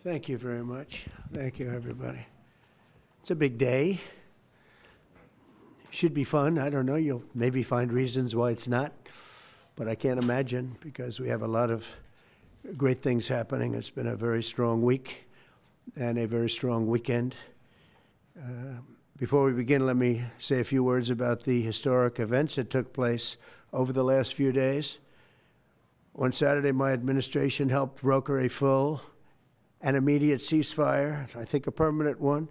Thank you very much. Thank you, everybody. It's a big day. Should be fun. I don't know. You'll maybe find reasons why it's not, but I can't imagine because we have a lot of great things happening. It's been a very strong week and a very strong weekend. Before we begin, let me say a few words about the historic events that took place over the last few days. On Saturday, my administration helped broker a full and immediate ceasefire, I think a permanent one,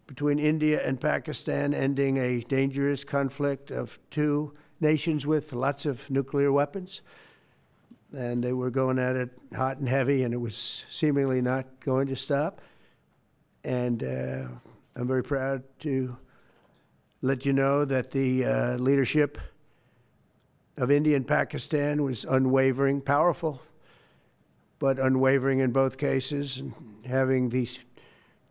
between India and Pakistan, ending a dangerous conflict of two nations with lots of nuclear weapons. And they were going at it hot and heavy, and it was seemingly not going to stop. And I'm very proud to let you know that the leadership of India and Pakistan was unwavering, powerful, but unwavering in both cases, and having these,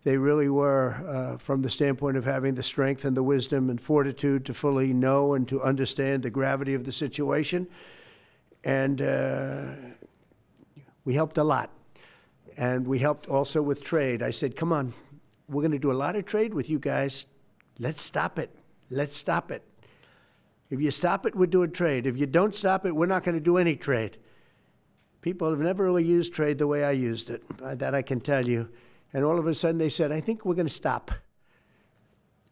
they really were, from the standpoint of having the strength and the wisdom and fortitude to fully know and to understand the gravity of the situation. And we helped a lot. And we helped also with trade. I said, come on, we're going to do a lot of trade with you guys. Let's stop it. Let's stop it. If you stop it, we're doing trade. If you don't stop it, we're not going to do any trade. People have never really used trade the way I used it. That I can tell you. And all of a sudden they said, I think we're going to stop.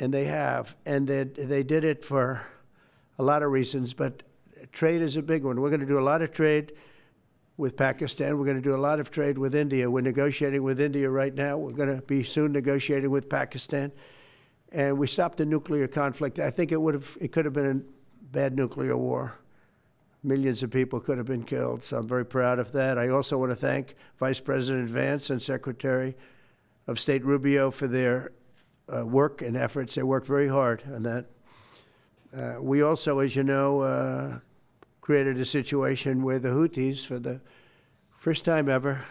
And they have. And they did it for a lot of reasons, but trade is a big one. We're going to do a lot of trade with Pakistan. We're going to do a lot of trade with India. We're negotiating with India right now. We're going to be soon negotiating with Pakistan. And we stopped the nuclear conflict. I think it could have been a bad nuclear war. Millions of people could have been killed, so I'm very proud of that. I also want to thank Vice President Vance and Secretary of State Rubio for their work and efforts. They worked very hard on that. We also, as you know, created a situation where the Houthis, for the first time ever,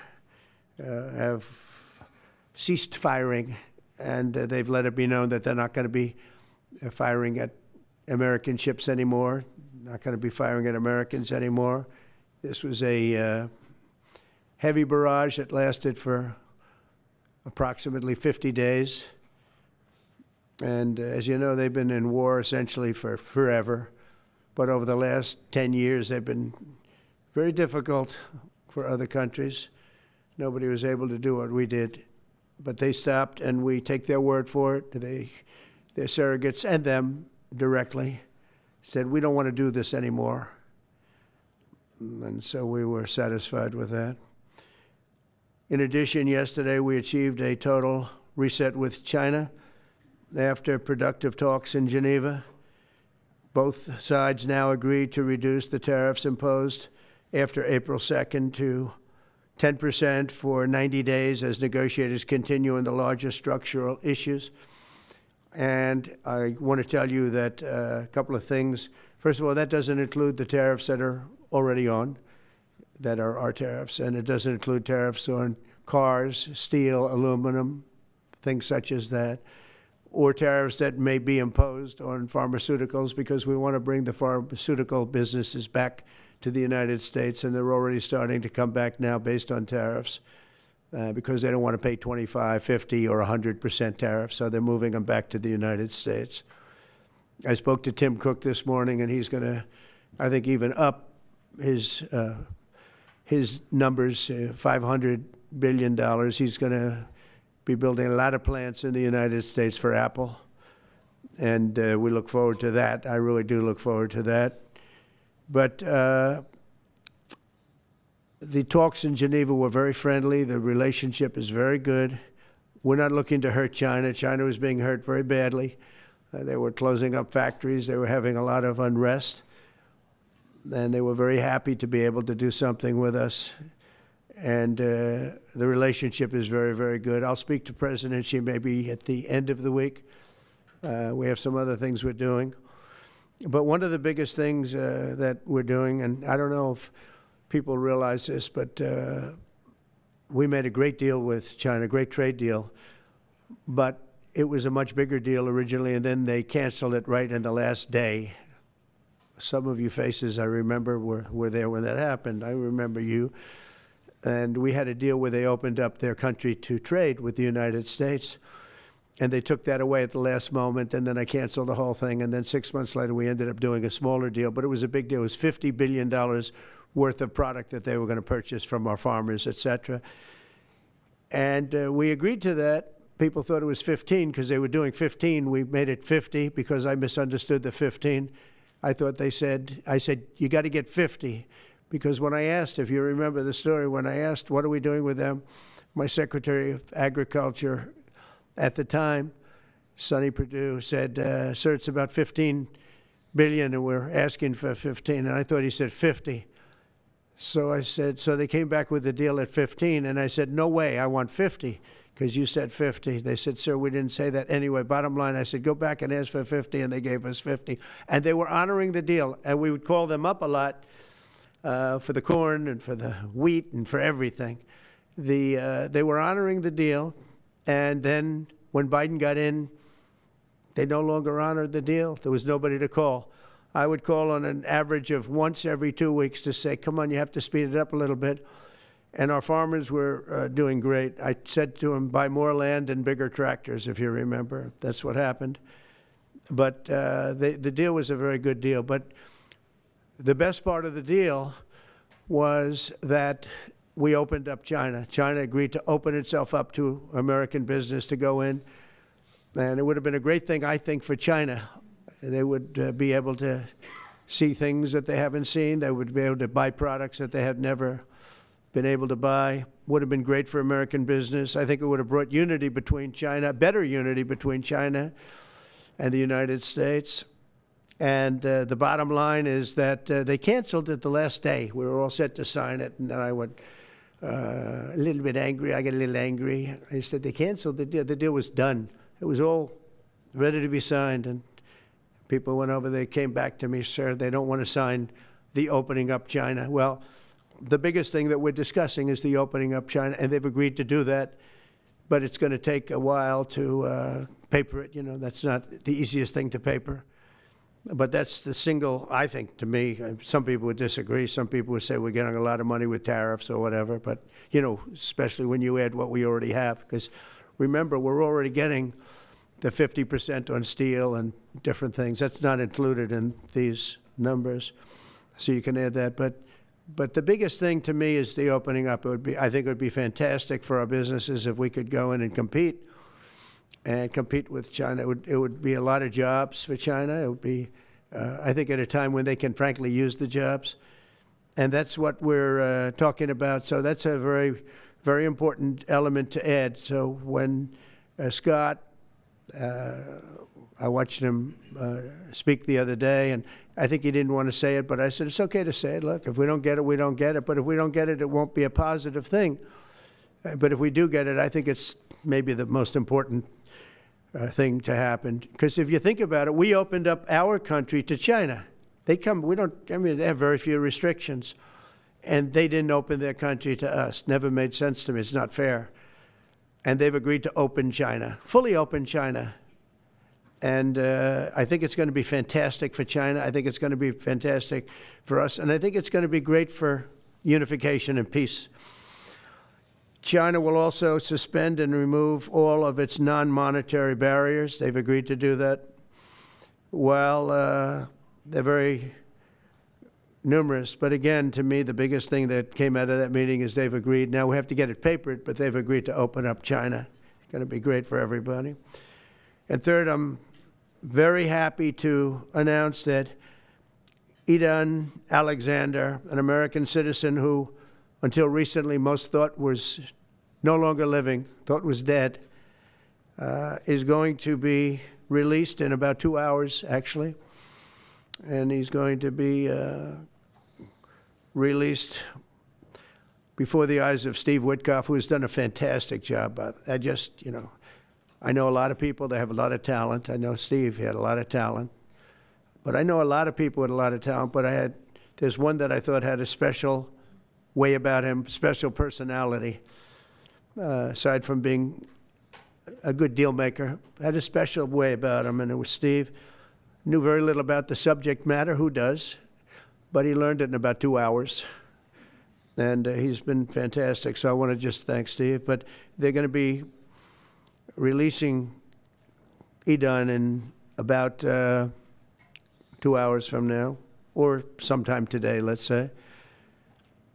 have ceased firing, and they've let it be known that they're not going to be firing at American ships anymore, not going to be firing at Americans anymore. This was a heavy barrage that lasted for approximately 50 days. And as you know, they've been in war essentially for forever. But over the last 10 years, they've been very difficult for other countries. Nobody was able to do what we did. But they stopped, and we take their word for it. Their surrogates and them directly said, we don't want to do this anymore. And so we were satisfied with that. In addition, yesterday we achieved a total reset with China after productive talks in Geneva. Both sides now agreed to reduce the tariffs imposed after April 2nd to 10% for 90 days as negotiators continue on the larger structural issues. And I want to tell you that a couple of things. First of all, that doesn't include the tariffs that are already on, that are our tariffs, and it doesn't include tariffs on cars, steel, aluminum, things such as that, or tariffs that may be imposed on pharmaceuticals, because we want to bring the pharmaceutical businesses back to the United States, and they're already starting to come back now based on tariffs. Because they don't want to pay 25, 50, or 100% tariffs, so they're moving them back to the United States. I spoke to Tim Cook this morning, and he's going to, I think, even up his numbers, $500 billion. He's going to be building a lot of plants in the United States for Apple, and we look forward to that. I really do look forward to that. But the talks in Geneva were very friendly. The relationship is very good. We're not looking to hurt China. China was being hurt very badly. They were closing up factories. They were having a lot of unrest. And they were very happy to be able to do something with us. And the relationship is very, very good. I'll speak to President Xi maybe at the end of the week. We have some other things we're doing. But one of the biggest things that we're doing, and I don't know if people realize this, but we made a great deal with China, great trade deal, but it was a much bigger deal originally, and then they canceled it right in the last day. Some of you faces I remember were there when that happened. I remember you. And we had a deal where they opened up their country to trade with the United States. And they took that away at the last moment, and then I canceled the whole thing. And then 6 months later, we ended up doing a smaller deal. But it was a big deal. It was $50 billion worth of product that they were going to purchase from our farmers, et cetera. And we agreed to that. People thought it was 15 because they were doing 15. We made it 50 because I misunderstood the 15. I said, you got to get 50. Because when I asked, if you remember the story, when I asked, what are we doing with them? My Secretary of Agriculture at the time, Sonny Perdue, said, sir, it's about 15 billion and we're asking for 15. And I thought he said 50. So I said, so they came back with the deal at 15. And I said, no way, I want 50 because you said 50. They said, sir, we didn't say that. Anyway, bottom line, I said, go back and ask for 50. And they gave us 50. And they were honoring the deal. And we would call them up a lot for the corn and for the wheat and for everything. They were honoring the deal. And then when Biden got in, they no longer honored the deal. There was nobody to call. I would call on an average of once every 2 weeks to say, come on, you have to speed it up a little bit. And our farmers were doing great. I said to them, buy more land and bigger tractors, if you remember. That's what happened. But the deal was a very good deal. But the best part of the deal was that we opened up China. China agreed to open itself up to American business to go in. And it would have been a great thing, I think, for China. They would be able to see things that they haven't seen. They would be able to buy products that they have never been able to buy. Would have been great for American business. I think it would have brought unity between China, better unity between China and the United States. And the bottom line is that they canceled it the last day. We were all set to sign it, and then I went a little bit angry. I got a little angry. I said, they canceled the deal. The deal was done. It was all ready to be signed, and people went over, they came back to me, sir, they don't want to sign the opening up China. Well, the biggest thing that we're discussing is the opening up China, and they've agreed to do that, but it's going to take a while to paper it. You know, that's not the easiest thing to paper. But that's the single, I think, to me, some people would disagree. Some people would say we're getting a lot of money with tariffs or whatever, but, you know, especially when you add what we already have, because remember, we're already getting the 50% on steel and different things. That's not included in these numbers, so you can add that. But the biggest thing to me is the opening up. I think it would be fantastic for our businesses if we could go in and compete with China. It would be a lot of jobs for China. It would be, I think, at a time when they can frankly use the jobs. And that's what we're talking about. So that's a very, very important element to add. So when Scott, I watched him speak the other day, and I think he didn't want to say it, but I said, it's okay to say it. Look, if we don't get it, we don't get it. But if we don't get it, it won't be a positive thing. But if we do get it, I think it's maybe the most important thing to happen. Because if you think about it, we opened up our country to China. They have very few restrictions. And they didn't open their country to us. Never made sense to me. It's not fair. And they've agreed to open China, fully open China. And I think it's going to be fantastic for China. I think it's going to be fantastic for us. And I think it's going to be great for unification and peace. China will also suspend and remove all of its non-monetary barriers. They've agreed to do that. Well, they're very numerous. But again, to me, the biggest thing that came out of that meeting is they've agreed. Now we have to get it papered, but they've agreed to open up China. It's going to be great for everybody. And third, I'm very happy to announce that Idan Alexander, an American citizen who until recently most thought was no longer living, thought was dead, is going to be released in about 2 hours, actually. And he's going to be released before the eyes of Steve Witkoff, who has done a fantastic job. I know a lot of people that have a lot of talent. I know Steve had a lot of talent. But I know a lot of people with a lot of talent, but there's one that I thought had a special way about him, special personality, aside from being a good deal maker, had a special way about him, and it was Steve. Knew very little about the subject matter, who does, but he learned it in about 2 hours. and he's been fantastic. So I want to just thank Steve. But they're going to be releasing Idan in about 2 hours from now, or sometime today, let's say.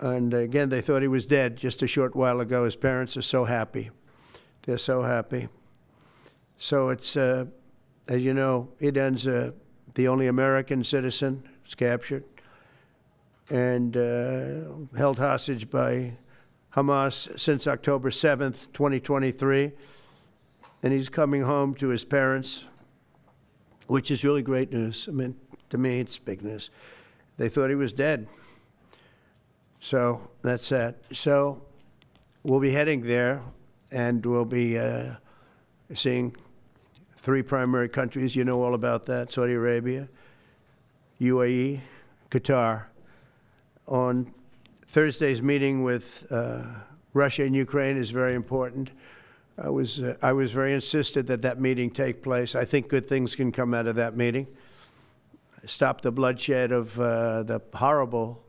And again, they thought he was dead just a short while ago. His parents are so happy. They're so happy. So it's, as you know, Idan's the only American citizen who's captured and held hostage by Hamas since October 7th, 2023. And he's coming home to his parents, which is really great news. I mean, to me, it's big news. They thought he was dead. So that's that. So we'll be heading there, and we'll be seeing 3 primary countries. You know all about that: Saudi Arabia, UAE, Qatar. On Thursday's meeting with Russia and Ukraine is very important. I was very insistent that that meeting take place. I think good things can come out of that meeting. Stop the bloodshed of the horrible.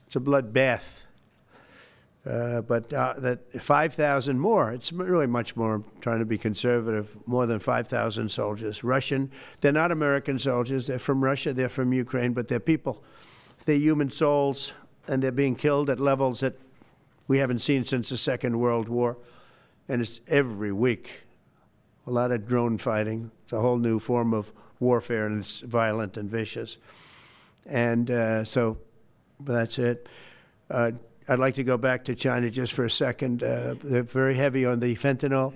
It's a bloodbath. But that 5,000 more, it's really much more, I'm trying to be conservative, more than 5,000 soldiers. Russian, they're not American soldiers, they're from Russia, they're from Ukraine, but they're people. They're human souls, and they're being killed at levels that we haven't seen since the Second World War. And it's every week. A lot of drone fighting. It's a whole new form of warfare, and it's violent and vicious. And so that's it. I'd like to go back to China just for a second. They're very heavy on the fentanyl.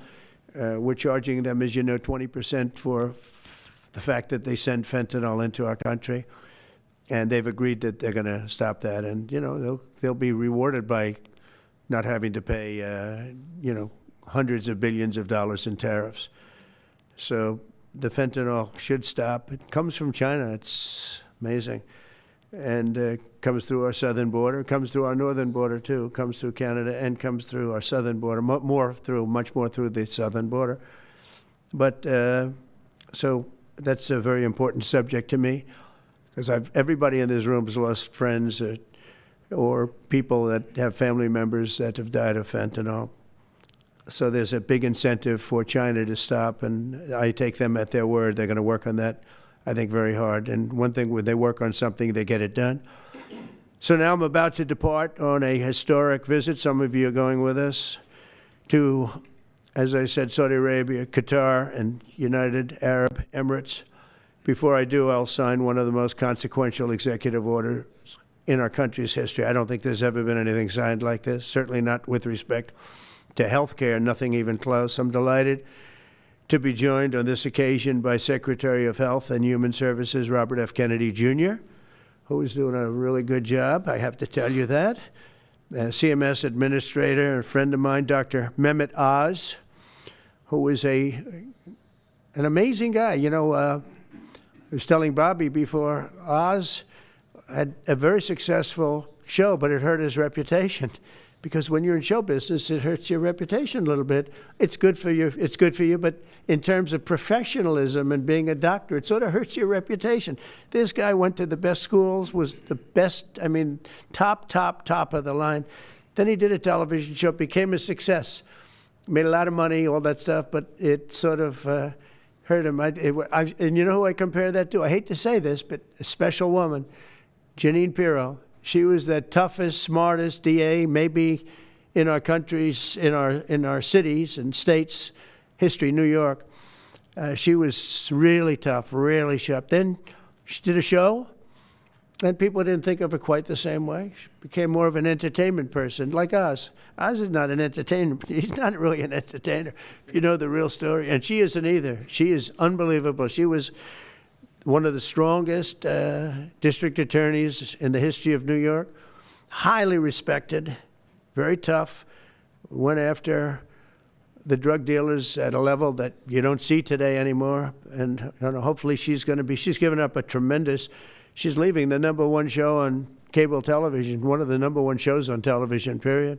We're charging them, as you know, 20% for the fact that they send fentanyl into our country. And they've agreed that they're going to stop that. And, you know, they'll be rewarded by not having to pay, you know, hundreds of billions of dollars in tariffs. So the fentanyl should stop. It comes from China. It's amazing. And comes through our southern border, comes through our northern border too, comes through Canada, and comes through our southern border, much more through the southern border. But so that's a very important subject to me, because everybody in this room has lost friends or people that have family members that have died of fentanyl. So there's a big incentive for China to stop, and I take them at their word. They're going to work on that, I think, very hard. And one thing, when they work on something, they get it done. So now I'm about to depart on a historic visit. Some of you are going with us to, as I said, Saudi Arabia, Qatar, and United Arab Emirates. Before I do, I'll sign one of the most consequential executive orders in our country's history. I don't think there's ever been anything signed like this, certainly not with respect to health care, nothing even close. I'm delighted to be joined on this occasion by Secretary of Health and Human Services Robert F. Kennedy, Jr., who is doing a really good job, I have to tell you that. CMS Administrator, a friend of mine, Dr. Mehmet Oz, who is an amazing guy. You know, I was telling Bobby before, Oz had a very successful show, but it hurt his reputation. Because when you're in show business, it hurts your reputation a little bit. It's good for you, but in terms of professionalism and being a doctor, it sort of hurts your reputation. This guy went to the best schools, was the best, I mean, top of the line. Then he did a television show, became a success, made a lot of money, all that stuff, but it sort of hurt him. And you know who I compare that to? I hate to say this, but a special woman, Jeanine Pirro. She was the toughest, smartest DA, maybe in our countries, in our cities and states history, New York. She was really tough, really sharp. Then she did a show, and people didn't think of her quite the same way. She became more of an entertainment person, like Oz. Oz is not an entertainer. He's not really an entertainer, if you know the real story. And she isn't either. She is unbelievable. She was one of the strongest district attorneys in the history of New York, highly respected, very tough, went after the drug dealers at a level that you don't see today anymore. And hopefully she's given up she's leaving the #1 show on cable television, one of the #1 shows on television, period,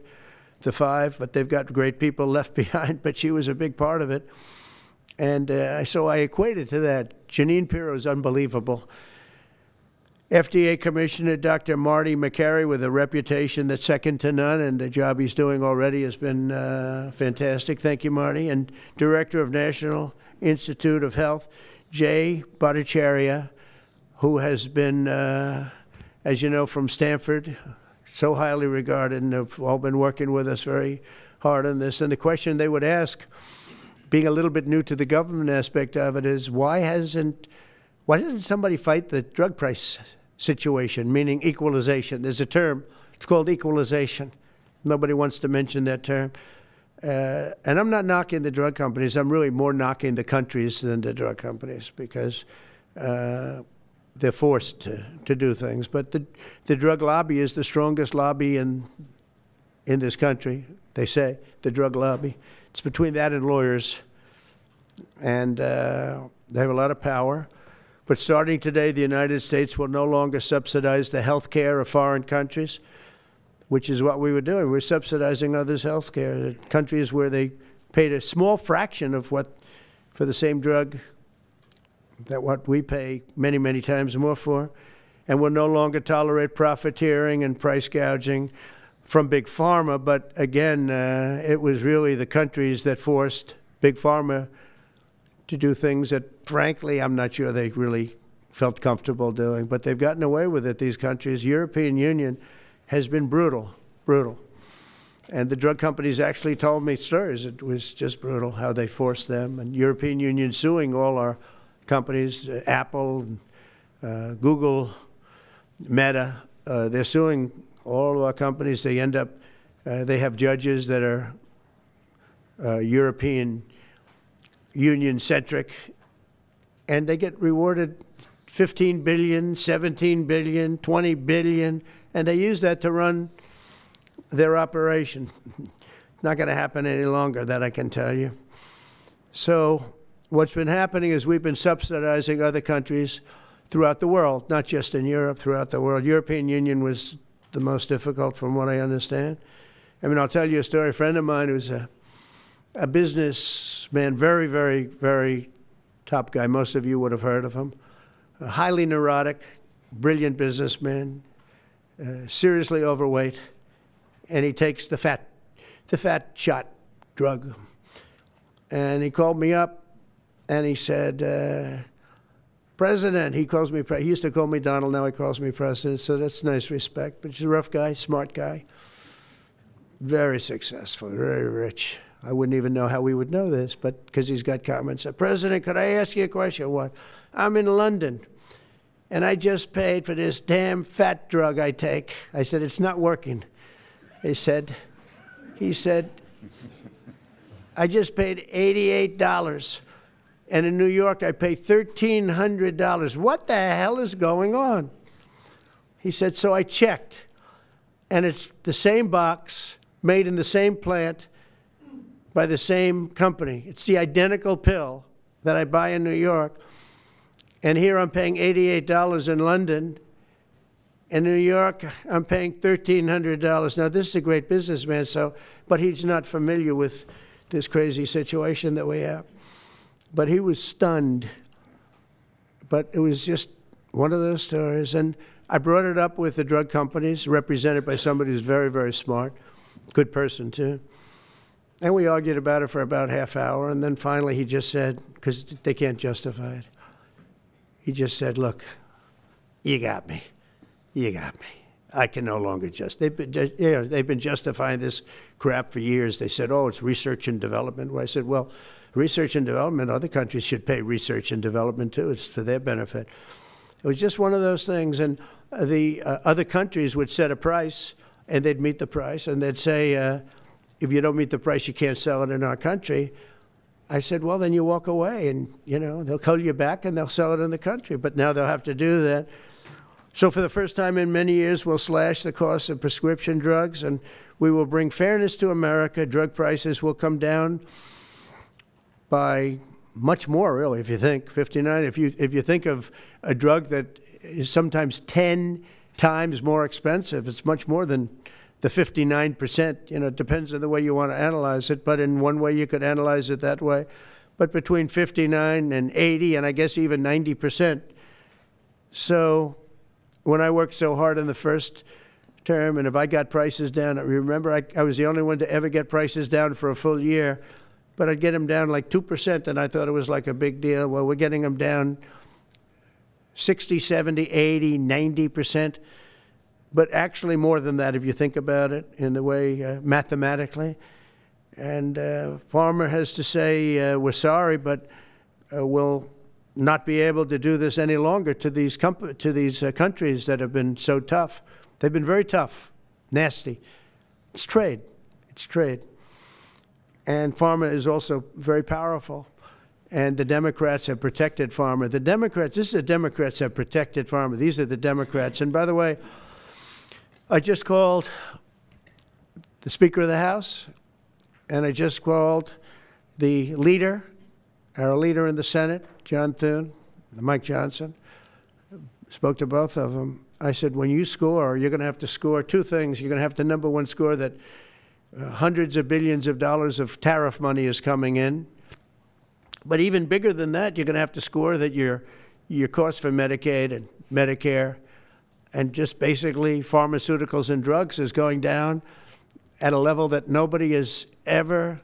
The Five, but they've got great people left behind, but she was a big part of it. And so I equated to that. Jeanine Pirro is unbelievable. FDA Commissioner Dr. Marty McCary, with a reputation that's second to none, and the job he's doing already has been fantastic. Thank you, Marty. And Director of National Institute of Health, Jay Bhattacharya, who has been, as you know, from Stanford, so highly regarded, and have all been working with us very hard on this. And the question they would ask, being a little bit new to the government aspect of it, is why doesn't somebody fight the drug price situation, meaning equalization? There's a term, it's called equalization. Nobody wants to mention that term. And I'm not knocking the drug companies. I'm really more knocking the countries than the drug companies, because they're forced to do things. But the drug lobby is the strongest lobby in this country, they say, the drug lobby. It's between that and lawyers. And they have a lot of power. But starting today, the United States will no longer subsidize the health care of foreign countries, which is what we were doing. We're subsidizing others' health care. Countries where they paid a small fraction of what, for the same drug, that what we pay many, many times more for. And we'll no longer tolerate profiteering and price gouging from Big Pharma. But again, it was really the countries that forced Big Pharma to do things that, frankly, I'm not sure they really felt comfortable doing, but they've gotten away with it, these countries. European Union has been brutal. And the drug companies actually told me stories. It was just brutal how they forced them. And European Union suing all our companies, Apple, Google, Meta. They're suing all of our companies. They end up, they have judges that are European Union-centric, and they get rewarded $15 billion, $17 billion, $20 billion, and they use that to run their operation. Not going to happen any longer, that I can tell you. So what's been happening is we've been subsidizing other countries throughout the world, not just in Europe, throughout the world. European Union was the most difficult, from what I understand. I mean, I'll tell you a story. A friend of mine who's a businessman, very, very, very top guy. Most of you would have heard of him. A highly neurotic, brilliant businessman, seriously overweight, and he takes the fat shot drug. And he called me up, and he said, President, he calls me, he used to call me Donald, now he calls me President, so that's nice respect. But he's a rough guy, smart guy, very successful, very rich. I wouldn't even know how we would know this, but because he's got comments. President, could I ask you a question? What? I'm in London, and I just paid for this damn fat drug I take. I said, it's not working. He said, I just paid $88, and in New York I pay $1,300. What the hell is going on? He said, so I checked, and it's the same box, made in the same plant, by the same company. It's the identical pill that I buy in New York. And here I'm paying $88 in London. In New York, I'm paying $1,300. Now, this is a great businessman, but he's not familiar with this crazy situation that we have. But he was stunned. But it was just one of those stories. And I brought it up with the drug companies, represented by somebody who's very, very smart, good person, too. And we argued about it for about half hour, and then finally he just said, because they can't justify it, he just said, look, you got me. I can no longer they've been justifying this crap for years. They said, oh, it's research and development. Well, I said, well, research and development, other countries should pay research and development too. It's for their benefit. It was just one of those things, and the other countries would set a price, and they'd meet the price, and they'd say, if you don't meet the price, you can't sell it in our country. I said, well, then you walk away, and, they'll call you back, and they'll sell it in the country. But now they'll have to do that. So for the first time in many years, we'll slash the cost of prescription drugs, and we will bring fairness to America. Drug prices will come down by much more, really, if you think, 59. If you think of a drug that is sometimes 10 times more expensive, it's much more than the 59%, it depends on the way you want to analyze it, but in one way you could analyze it that way. But between 59 and 80, and I guess even 90%. So when I worked so hard in the first term, and if I got prices down, remember I was the only one to ever get prices down for a full year, but I'd get them down like 2%, and I thought it was like a big deal. Well, we're getting them down 60, 70, 80, 90%, but actually more than that if you think about it in the way mathematically. And farmer has to say, we're sorry, but we'll not be able to do this any longer to these countries that have been so tough. They've been very tough, nasty. It's trade. It's trade. And pharma is also very powerful. And the Democrats have protected pharma. The Democrats, this is the Democrats have protected pharma. These are the Democrats. And by the way, I just called the Speaker of the House, and I just called the leader, our leader in the Senate, John Thune, Mike Johnson. Spoke to both of them. I said, when you score, you're going to have to score two things. You're going to have to, number one, score that hundreds of billions of dollars of tariff money is coming in. But even bigger than that, you're going to have to score that your cost for Medicaid and Medicare and just basically pharmaceuticals and drugs is going down at a level that nobody has ever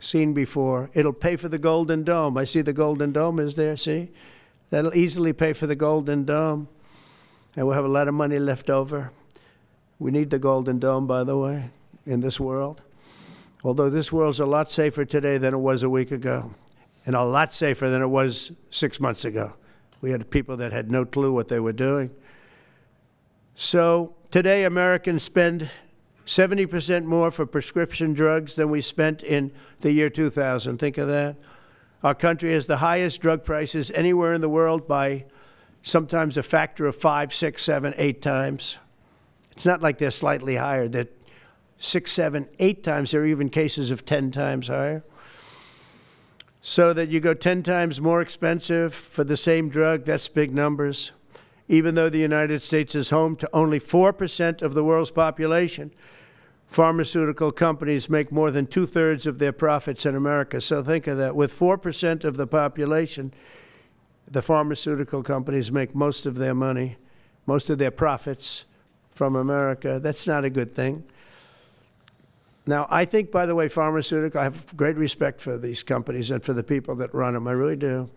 seen before. It'll pay for the Golden Dome. I see the Golden Dome is there, see? That'll easily pay for the Golden Dome. And we'll have a lot of money left over. We need the Golden Dome, by the way, in this world. Although this world's a lot safer today than it was a week ago, and a lot safer than it was 6 months ago. We had people that had no clue what they were doing. So today Americans spend 70% more for prescription drugs than we spent in the year 2000. Think of that. Our country has the highest drug prices anywhere in the world by sometimes a factor of 5, 6, 7, 8 times. It's not like they're slightly higher. They're 6, 7, 8 times. There are even cases of 10 times higher. So that you go 10 times more expensive for the same drug, that's big numbers. Even though the United States is home to only 4% of the world's population, pharmaceutical companies make more than 2/3 of their profits in America. So think of that. With 4% of the population, the pharmaceutical companies make most of their money, most of their profits from America. That's not a good thing. Now, I think, by the way, I have great respect for these companies and for the people that run them. I really do.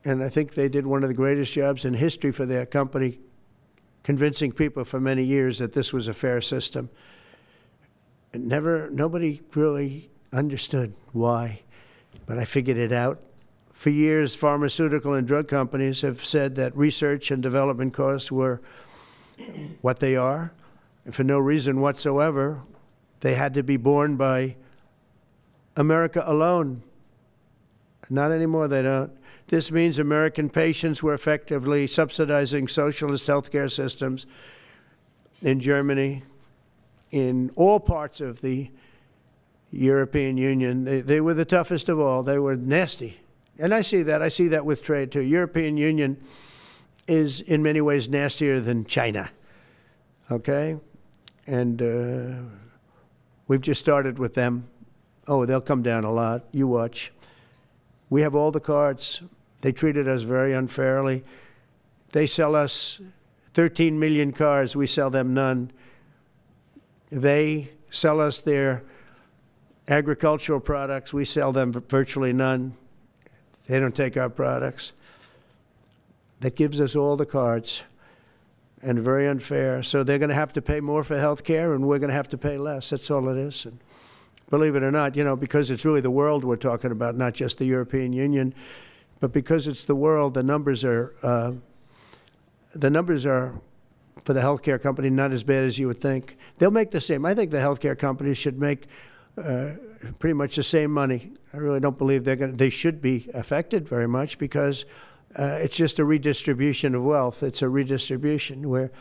And I think they did one of the greatest jobs in history for their company, convincing people for many years that this was a fair system. And nobody really understood why, but I figured it out. For years, pharmaceutical and drug companies have said that research and development costs were what they are, and for no reason whatsoever. They had to be borne by America alone. Not anymore, they don't. This means American patients were effectively subsidizing socialist healthcare systems in Germany, in all parts of the European Union. They were the toughest of all. They were nasty. And I see that. I see that with trade, too. European Union is in many ways nastier than China, okay? And we've just started with them. Oh, they'll come down a lot. You watch. We have all the cards. They treated us very unfairly. They sell us 13 million cars. We sell them none. They sell us their agricultural products. We sell them virtually none. They don't take our products. That gives us all the cards, and very unfair. So they're going to have to pay more for health care, and we're going to have to pay less. That's all it is. And believe it or not, because it's really the world we're talking about, not just the European Union, but because it's the world, the numbers are for the healthcare company not as bad as you would think. They'll make the same. I think the healthcare companies should make pretty much the same money. I really don't believe they should be affected very much, because it's just a redistribution of wealth. It's a redistribution where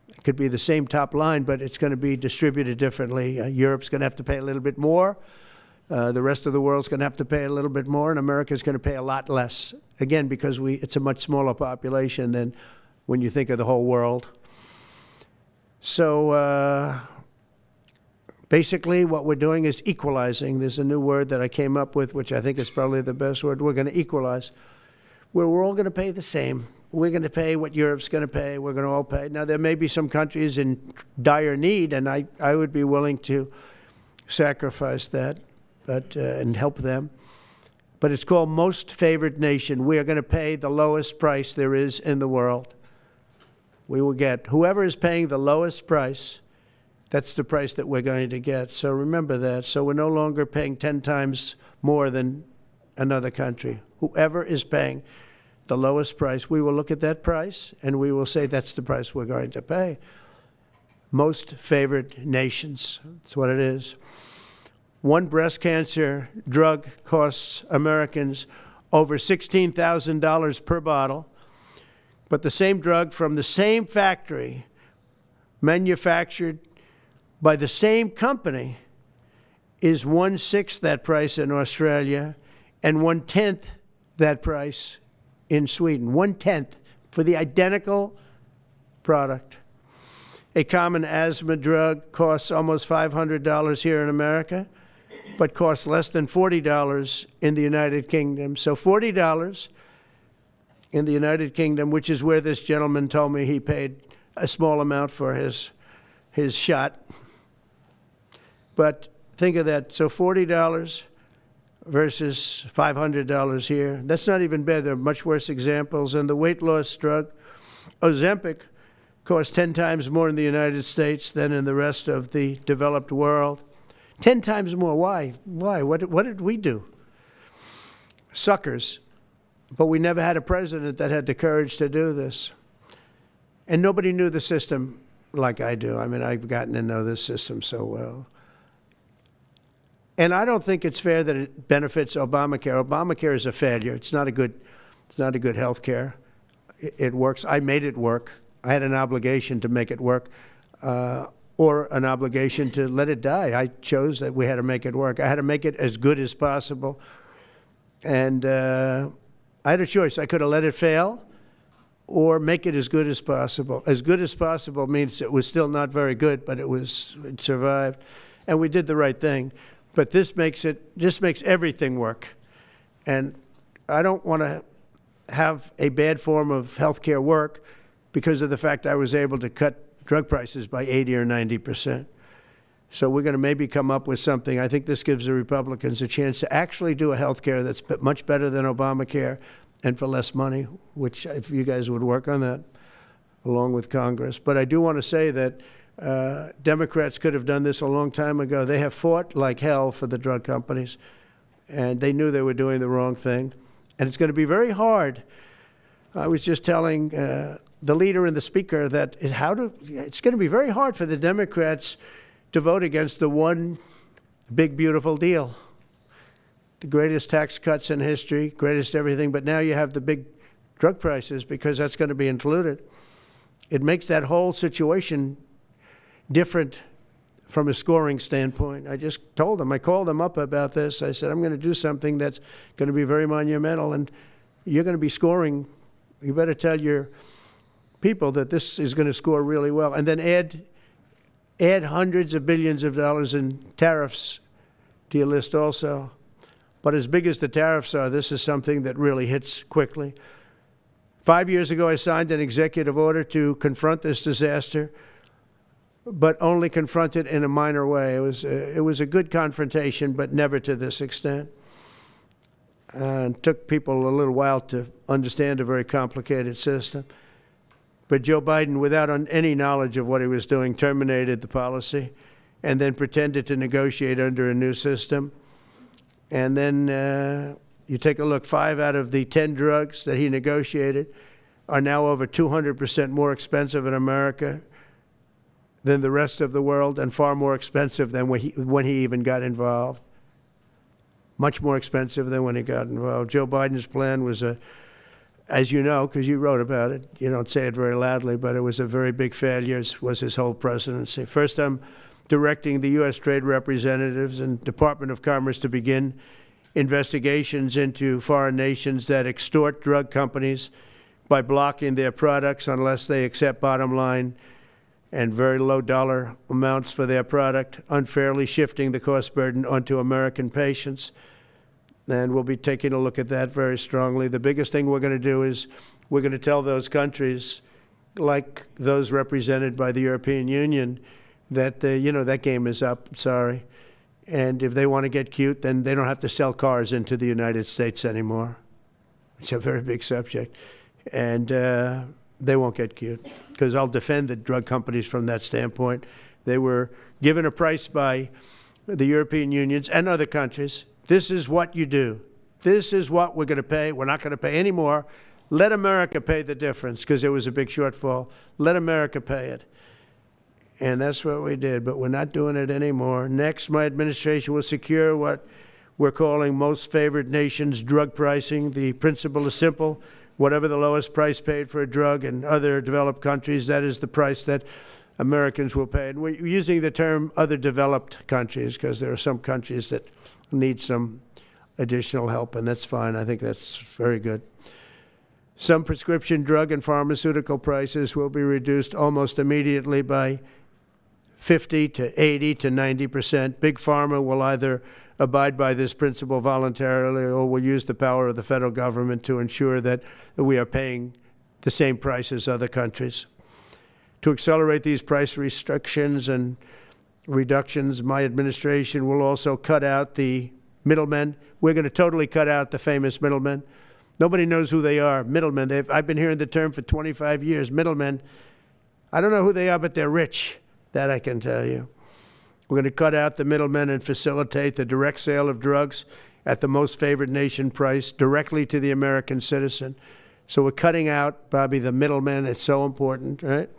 it could be the same top line, but it's going to be distributed differently. Europe's going to have to pay a little bit more. The rest of the world's going to have to pay a little bit more, and America's going to pay a lot less. Again, because it's a much smaller population than when you think of the whole world. So basically what we're doing is equalizing. There's a new word that I came up with, which I think is probably the best word. We're going to equalize, where we're all going to pay the same. we're going to pay what Europe's going to pay. We're going to all pay. Now, there may be some countries in dire need, and I would be willing to sacrifice that and help them. But it's called most favored nation. We are going to pay the lowest price there is in the world. We will get whoever is paying the lowest price, that's the price that we're going to get. So remember that. So we're no longer paying 10 times more than another country. Whoever is paying the lowest price, we will look at that price and we will say that's the price we're going to pay. Most favored nations. That's what it is. One breast cancer drug costs Americans over $16,000 per bottle, but the same drug from the same factory, manufactured by the same company, is 1/6 that price in Australia and 1/10 that price in Sweden. 1/10 for the identical product. A common asthma drug costs almost $500 here in America, but costs less than $40 in the United Kingdom. So $40 in the United Kingdom, which is where this gentleman told me he paid a small amount for his shot. But think of that. So $40 versus $500 here. That's not even bad. There are much worse examples. And the weight loss drug, Ozempic, costs 10 times more in the United States than in the rest of the developed world. 10 times more. Why? Why? What did we do? Suckers. But we never had a president that had the courage to do this. And nobody knew the system like I do. I mean, I've gotten to know this system so well. And I don't think it's fair that it benefits Obamacare. Obamacare is a failure. It's not a good health care. It works. I made it work. I had an obligation to make it work. Or an obligation to let it die. I chose that we had to make it work. I had to make it as good as possible. And I had a choice. I could have let it fail or make it as good as possible. As good as possible means it was still not very good, but it survived. And we did the right thing. But this makes everything work. And I don't want to have a bad form of health care work because of the fact I was able to cut drug prices by 80 or 90%. So we're going to maybe come up with something. I think this gives the Republicans a chance to actually do a health care that's much better than Obamacare and for less money, which if you guys would work on that along with Congress. But I do want to say that Democrats could have done this a long time ago. They have fought like hell for the drug companies, and they knew they were doing the wrong thing. And it's going to be very hard. I was just telling the leader and the speaker that it's going to be very hard for the Democrats to vote against the one big, beautiful deal. The greatest tax cuts in history, greatest everything, but now you have the big drug prices because that's going to be included. It makes that whole situation different from a scoring standpoint. I just told them, I called them up about this. I said, I'm going to do something that's going to be very monumental, and you're going to be scoring. You better tell your people that this is going to score really well, and then add hundreds of billions of dollars in tariffs to your list also. But as big as the tariffs are, this is something that really hits quickly. 5 years ago, I signed an executive order to confront this disaster, but only confront it in a minor way. It was a good confrontation, but never to this extent. And it took people a little while to understand a very complicated system. But Joe Biden, without any knowledge of what he was doing, terminated the policy and then pretended to negotiate under a new system. And then you take a look, 5 out of the 10 drugs that he negotiated are now over 200% more expensive in America than the rest of the world, and far more expensive than when he even got involved. Much more expensive than when he got involved. Joe Biden's plan was as you know, because you wrote about it, you don't say it very loudly, but it was a very big failure, was his whole presidency. First, I'm directing the U.S. Trade Representatives and Department of Commerce to begin investigations into foreign nations that extort drug companies by blocking their products unless they accept bottom line and very low dollar amounts for their product, unfairly shifting the cost burden onto American patients. And we'll be taking a look at that very strongly. The biggest thing we're going to do is we're going to tell those countries, like those represented by the European Union, that, that game is up, sorry. And if they want to get cute, then they don't have to sell cars into the United States anymore. It's a very big subject. And they won't get cute, because I'll defend the drug companies from that standpoint. They were given a price by the European unions and other countries. This is what you do. This is what we're going to pay. We're not going to pay any more. Let America pay the difference, because there was a big shortfall. Let America pay it. And that's what we did, but we're not doing it anymore. Next, my administration will secure what we're calling most favored nations drug pricing. The principle is simple. Whatever the lowest price paid for a drug in other developed countries, that is the price that Americans will pay. And we're using the term other developed countries because there are some countries that need some additional help, and that's fine. I think that's very good. Some prescription drug and pharmaceutical prices will be reduced almost immediately by 50 to 80 to 90%. Big Pharma will either abide by this principle voluntarily or will use the power of the federal government to ensure that we are paying the same price as other countries. To accelerate these price restrictions and reductions, my administration will also cut out the middlemen. We're going to totally cut out the famous middlemen. Nobody knows who they are, middlemen. I've been hearing the term for 25 years, middlemen. I don't know who they are, but they're rich. That I can tell you. We're going to cut out the middlemen and facilitate the direct sale of drugs at the most favored nation price directly to the American citizen. So we're cutting out, Bobby, the middlemen. It's so important, right?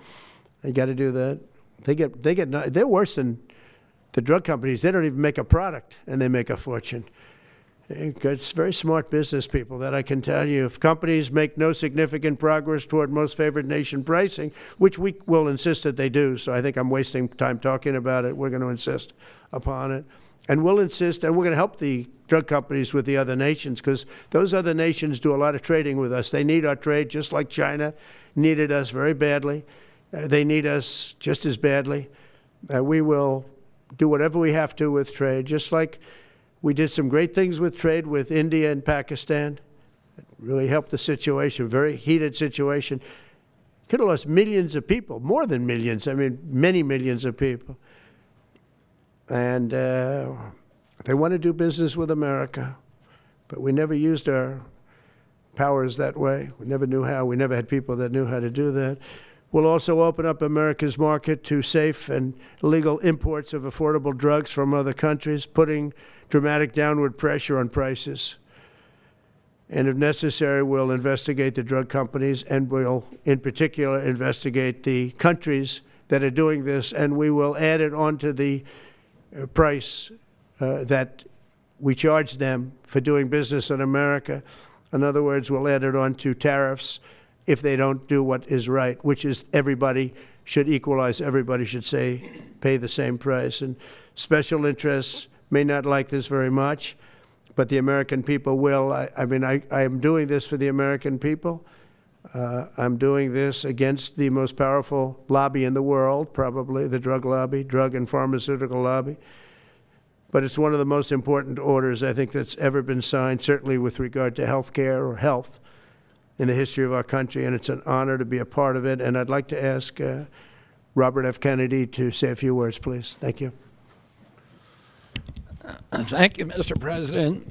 You got to do that. They're worse than the drug companies. They don't even make a product, and they make a fortune. It's very smart business people, that I can tell you. If companies make no significant progress toward most favored nation pricing, which we will insist that they do, so I think I'm wasting time talking about it. We're going to insist upon it. And we'll insist, and we're going to help the drug companies with the other nations, because those other nations do a lot of trading with us. They need our trade, just like China needed us very badly. They need us just as badly. We will do whatever we have to with trade, just like we did some great things with trade with India and Pakistan. It really helped the situation, very heated situation. Could have lost millions of people, more than millions, I mean, many millions of people. And they want to do business with America, but we never used our powers that way. We never knew how. We never had people that knew how to do that. We'll also open up America's market to safe and legal imports of affordable drugs from other countries, putting dramatic downward pressure on prices. And if necessary, we'll investigate the drug companies, and we'll, in particular, investigate the countries that are doing this, and we will add it onto the price that we charge them for doing business in America. In other words, we'll add it onto tariffs if they don't do what is right, which is everybody should equalize, everybody should pay the same price. And special interests may not like this very much, but the American people will. I am doing this for the American people. I'm doing this against the most powerful lobby in the world, probably the drug lobby, drug and pharmaceutical lobby. But it's one of the most important orders, I think, that's ever been signed, certainly with regard to health care or health in the history of our country, and it's an honor to be a part of it. And I'd like to ask Robert F. Kennedy to say a few words, please. Thank you. Thank you, Mr. President.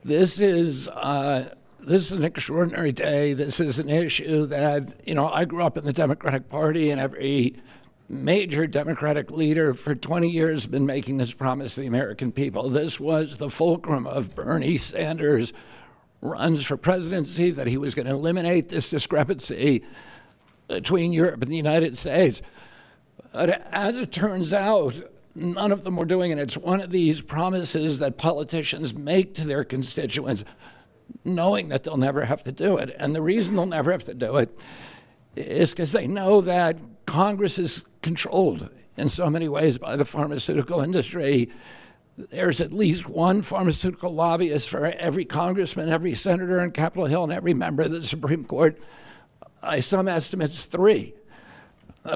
This is an extraordinary day. This is an issue that, I grew up in the Democratic Party, and every major Democratic leader for 20 years has been making this promise to the American people. This was the fulcrum of Bernie Sanders' runs for presidency, that he was going to eliminate this discrepancy between Europe and the United States. But as it turns out, none of them were doing it. It's one of these promises that politicians make to their constituents, knowing that they'll never have to do it. And the reason they'll never have to do it is because they know that Congress is controlled in so many ways by the pharmaceutical industry. There's at least one pharmaceutical lobbyist for every congressman, every senator on Capitol Hill, and every member of the Supreme Court. By some estimates, 3.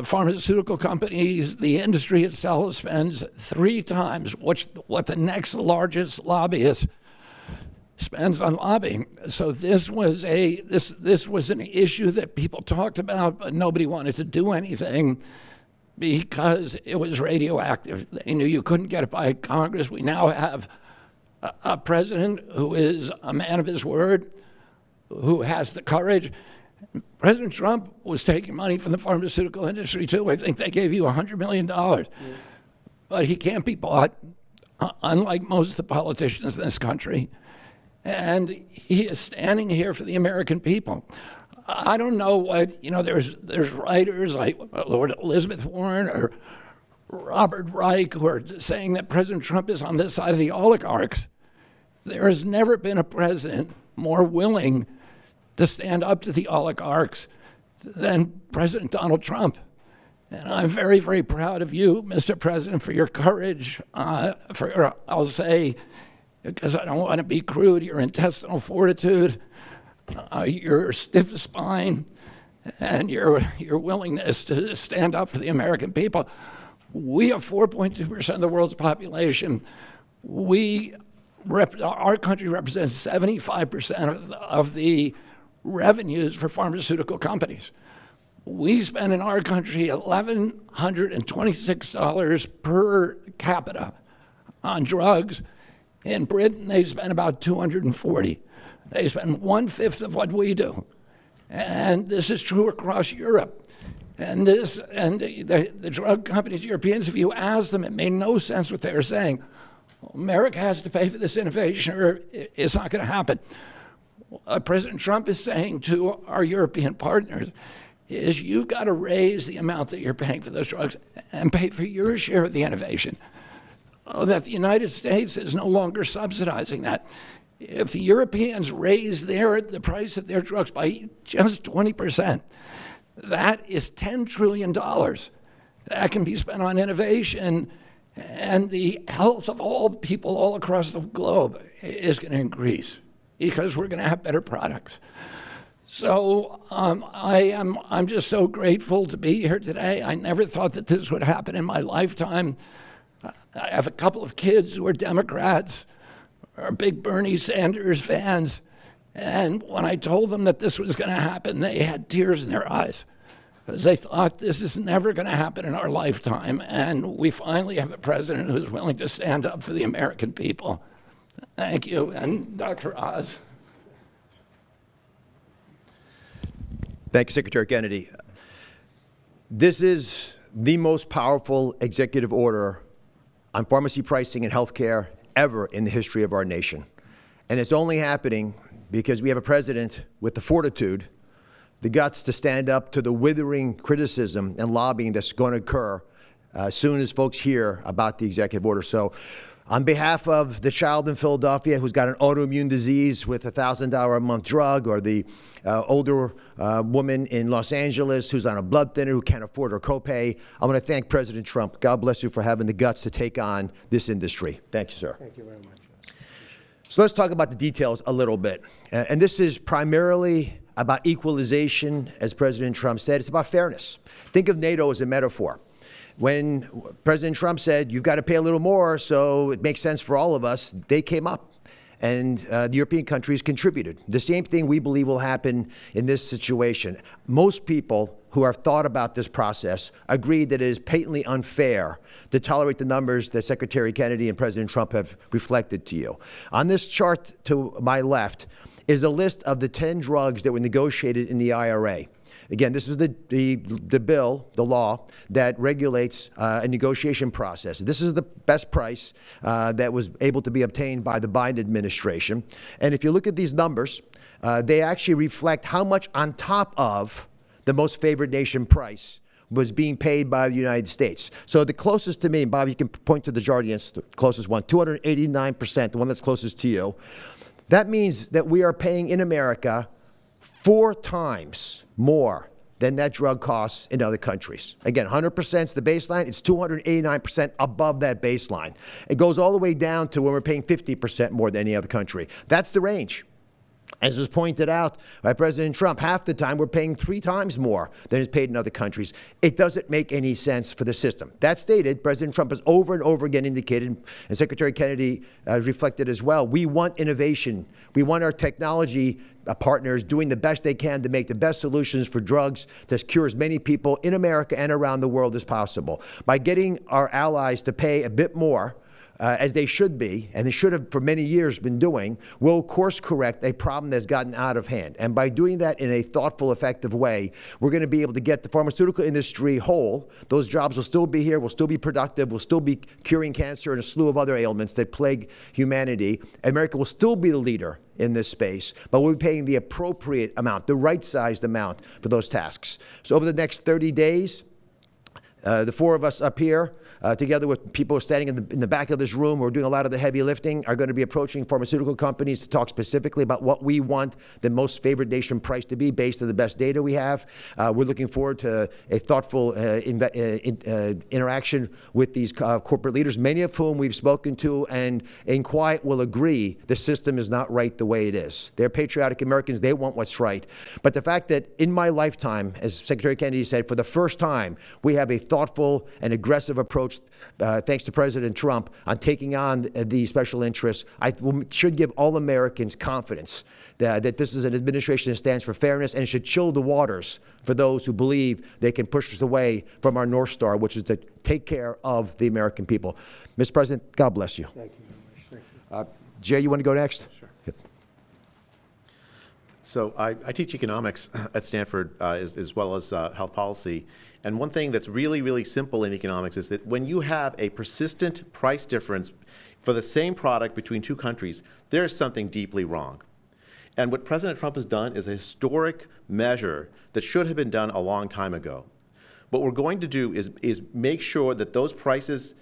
Pharmaceutical companies, the industry itself, spends 3 times what the next largest lobbyist spends on lobbying. So this was an issue that people talked about, but nobody wanted to do anything because it was radioactive. They knew you couldn't get it by Congress. We now have a president who is a man of his word, who has the courage. President Trump was taking money from the pharmaceutical industry too. I think they gave you $100 million. Yeah. But he can't be bought, unlike most of the politicians in this country. And he is standing here for the American people. I don't know what, there's writers like Lord Elizabeth Warren or Robert Reich who are saying that President Trump is on this side of the oligarchs. There has never been a president more willing to stand up to the oligarchs than President Donald Trump. And I'm very, very proud of you, Mr. President, for your courage, I'll say, because I don't want to be crude, your intestinal fortitude, your stiff spine, and your willingness to stand up for the American people. We have 4.2% of the world's population. Our country represents 75% of the revenues for pharmaceutical companies. We spend in our country $1,126 per capita on drugs. In Britain, they spend about $240. They spend 1/5 of what we do. And this is true across Europe. And the drug companies, Europeans, if you ask them, it made no sense what they were saying. America has to pay for this innovation or it's not going to happen. What President Trump is saying to our European partners is you've got to raise the amount that you're paying for those drugs and pay for your share of the innovation. That the United States is no longer subsidizing that. If the Europeans raise the price of their drugs by just 20%, that is $10 trillion that can be spent on innovation, and the health of all people all across the globe is going to increase because we're going to have better products. So I'm just so grateful to be here today. I never thought that this would happen in my lifetime. I have a couple of kids who are Democrats, are big Bernie Sanders fans, and when I told them that this was going to happen, they had tears in their eyes because they thought this is never going to happen in our lifetime, and we finally have a president who's willing to stand up for the American people. Thank you, and Dr. Oz. Thank you, Secretary Kennedy. This is the most powerful executive order on pharmacy pricing and healthcare ever in the history of our nation. And it's only happening because we have a president with the fortitude, the guts to stand up to the withering criticism and lobbying that's going to occur as soon as folks hear about the executive order. So on behalf of the child in Philadelphia who's got an autoimmune disease with a $1,000 a month drug, or the older woman in Los Angeles who's on a blood thinner who can't afford her copay, I want to thank President Trump. God bless you for having the guts to take on this industry. Thank you, sir. Thank you very much. So let's talk about the details a little bit. And this is primarily about equalization, as President Trump said. It's about fairness. Think of NATO as a metaphor. When President Trump said, you've got to pay a little more so it makes sense for all of us, they came up, and the European countries contributed. The same thing we believe will happen in this situation. Most people who have thought about this process agree that it is patently unfair to tolerate the numbers that Secretary Kennedy and President Trump have reflected to you. On this chart to my left is a list of the 10 drugs that were negotiated in the IRA. Again, this is the bill, the law, that regulates a negotiation process. This is the best price that was able to be obtained by the Biden administration. And if you look at these numbers, they actually reflect how much on top of the most favored nation price was being paid by the United States. So the closest to me, and Bob, you can point to the Jardiance, the closest one, 289%, the one that's closest to you. That means that we are paying in America 4 times more than that drug costs in other countries. Again, 100% is the baseline. It's 289% above that baseline. It goes all the way down to when we're paying 50% more than any other country. That's the range. As was pointed out by President Trump, half the time we're paying 3 times more than is paid in other countries. It doesn't make any sense for the system. That stated, President Trump has over and over again indicated, and Secretary Kennedy reflected as well, we want innovation. We want our technology partners doing the best they can to make the best solutions for drugs to cure as many people in America and around the world as possible. By getting our allies to pay a bit more, as they should be, and they should have for many years been doing, will course correct a problem that's gotten out of hand. And by doing that in a thoughtful, effective way, we're going to be able to get the pharmaceutical industry whole. Those jobs will still be here, will still be productive, will still be curing cancer and a slew of other ailments that plague humanity. America will still be the leader in this space, but we'll be paying the appropriate amount, the right-sized amount for those tasks. So over the next 30 days, the 4 of us up here, together with people standing in the back of this room who are doing a lot of the heavy lifting, are going to be approaching pharmaceutical companies to talk specifically about what we want the most favored nation price to be based on the best data we have. We're looking forward to a thoughtful interaction with these corporate leaders, many of whom we've spoken to and in quiet will agree the system is not right the way it is. They're patriotic Americans. They want what's right. But the fact that in my lifetime, as Secretary Kennedy said, for the first time, we have a thoughtful and aggressive approach, thanks to President Trump, on taking on the special interests, should give all Americans confidence that this is an administration that stands for fairness, and it should chill the waters for those who believe they can push us away from our North Star, which is to take care of the American people. Mr. President, God bless you. Thank you very much. Thank you. Jay, you want to go next? Sure. Yep. So I teach economics at Stanford as well as health policy. And one thing that's really, really simple in economics is that when you have a persistent price difference for the same product between 2 countries, there is something deeply wrong. And what President Trump has done is a historic measure that should have been done a long time ago. What we're going to do is make sure that those prices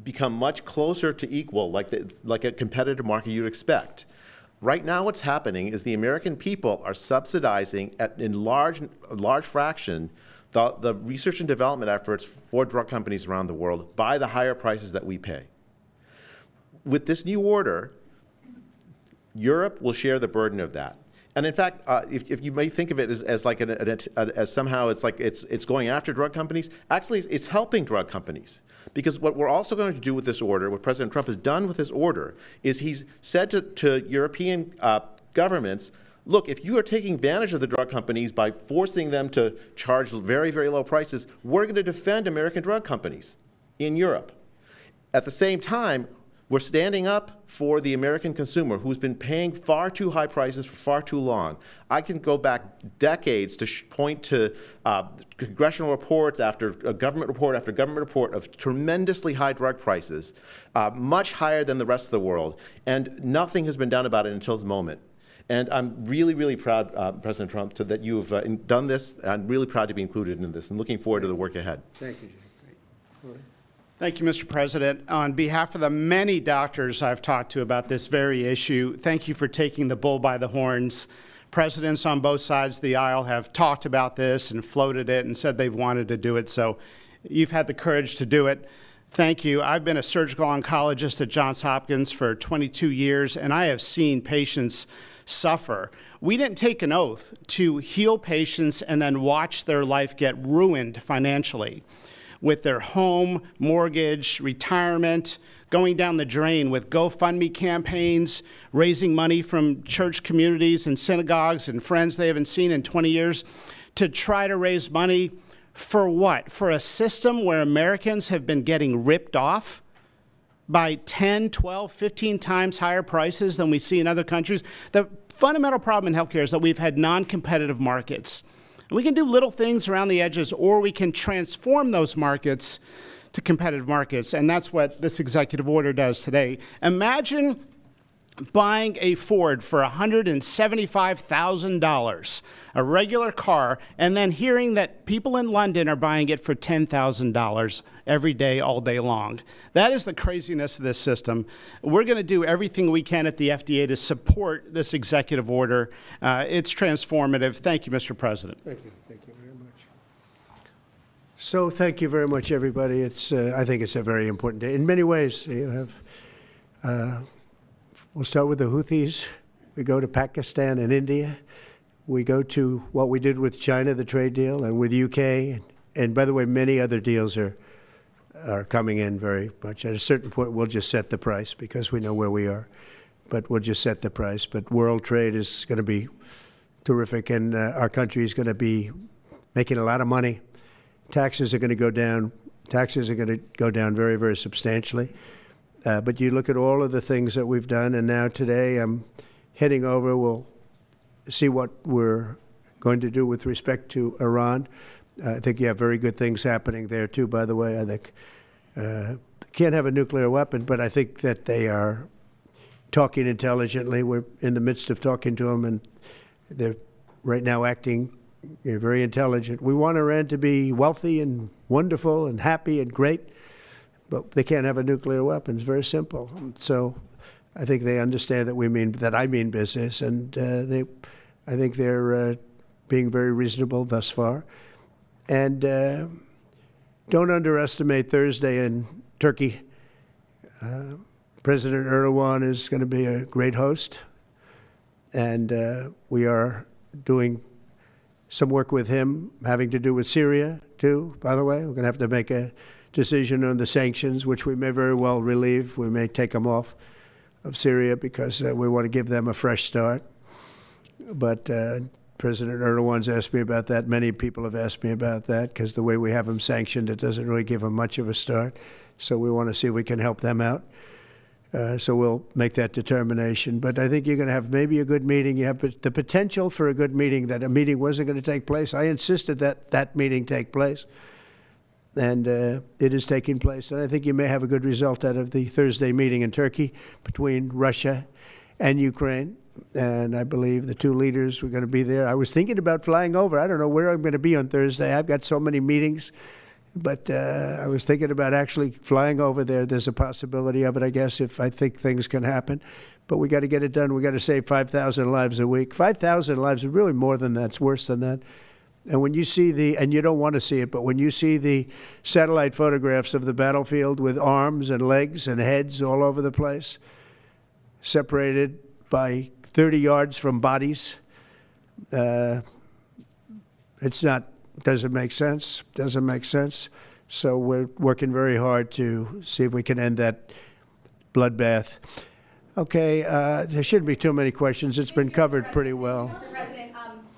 become much closer to equal, like a competitive market you'd expect. Right now what's happening is the American people are subsidizing in large fraction the research and development efforts for drug companies around the world by the higher prices that we pay. With this new order, Europe will share the burden of that. And in fact, if you may think of it as like as somehow it's like it's going after drug companies, actually it's helping drug companies. Because what we're also going to do with this order, what President Trump has done with this order, is he's said to European governments, look, if you are taking advantage of the drug companies by forcing them to charge very, very low prices, we're going to defend American drug companies in Europe. At the same time, we're standing up for the American consumer who's been paying far too high prices for far too long. I can go back decades to point to congressional reports after government report after government report of tremendously high drug prices, much higher than the rest of the world, and nothing has been done about it until this moment. And I'm really, really proud, President Trump, that you've done this. I'm really proud to be included in this and looking forward to the work ahead. Thank you, Jay. Great. All right. Thank you, Mr. President. On behalf of the many doctors I've talked to about this very issue, thank you for taking the bull by the horns. Presidents on both sides of the aisle have talked about this and floated it and said they've wanted to do it, so you've had the courage to do it. Thank you. I've been a surgical oncologist at Johns Hopkins for 22 years, and I have seen patients suffer. We didn't take an oath to heal patients and then watch their life get ruined financially, with their home, mortgage, retirement, going down the drain with GoFundMe campaigns, raising money from church communities and synagogues and friends they haven't seen in 20 years to try to raise money for what? For a system where Americans have been getting ripped off by 10, 12, 15 times higher prices than we see in other countries. The fundamental problem in healthcare is that we've had non-competitive markets. We can do little things around the edges, or we can transform those markets to competitive markets, and that's what this executive order does today. Imagine buying a Ford for $175,000, a regular car, and then hearing that people in London are buying it for $10,000 every day, all day long. That is the craziness of this system. We're going to do everything we can at the FDA to support this executive order. It's transformative. Thank you, Mr. President. Thank you. Thank you very much. So thank you very much, everybody. I think it's a very important day. In many ways, you have, we'll start with the Houthis. We go to Pakistan and India. We go to what we did with China, the trade deal, and with UK. And by the way, many other deals are coming in very much. At a certain point, we'll just set the price because we know where we are. But we'll just set the price. But world trade is going to be terrific, and our country is going to be making a lot of money. Taxes are going to go down. Taxes are going to go down very, very substantially. But you look at all of the things that we've done, and now today I'm heading over. We'll see what we're going to do with respect to Iran. I think you have very good things happening there, too, by the way. I think can't have a nuclear weapon, but I think that they are talking intelligently. We're in the midst of talking to them, and they're right now acting very intelligent. We want Iran to be wealthy and wonderful and happy and great, but they can't have a nuclear weapon. It's very simple. So I think they understand that I mean business, and I think they're being very reasonable thus far. And don't underestimate Thursday in Turkey. President Erdogan is going to be a great host, and we are doing some work with him having to do with Syria, too, by the way. We're going to have to make a decision on the sanctions, which we may very well relieve. We may take them off of Syria because we want to give them a fresh start. But President Erdogan's asked me about that. Many people have asked me about that because the way we have them sanctioned, it doesn't really give them much of a start. So we want to see if we can help them out. So we'll make that determination. But I think you're going to have maybe a good meeting. You have the potential for a good meeting, that a meeting wasn't going to take place. I insisted that that meeting take place. And it is taking place. And I think you may have a good result out of the Thursday meeting in Turkey between Russia and Ukraine. And I believe the two leaders were going to be there. I was thinking about flying over. I don't know where I'm going to be on Thursday. I've got so many meetings. But I was thinking about actually flying over there. There's a possibility of it, I guess, if I think things can happen. But we got to get it done. We got to save 5,000 lives a week. 5,000 lives is really more than that. It's worse than that. And when you see and you don't want to see it, but when you see the satellite photographs of the battlefield with arms and legs and heads all over the place, separated by 30 yards from bodies, doesn't make sense. Doesn't make sense. So we're working very hard to see if we can end that bloodbath. Okay, there shouldn't be too many questions. It's been covered pretty well. Mr. President,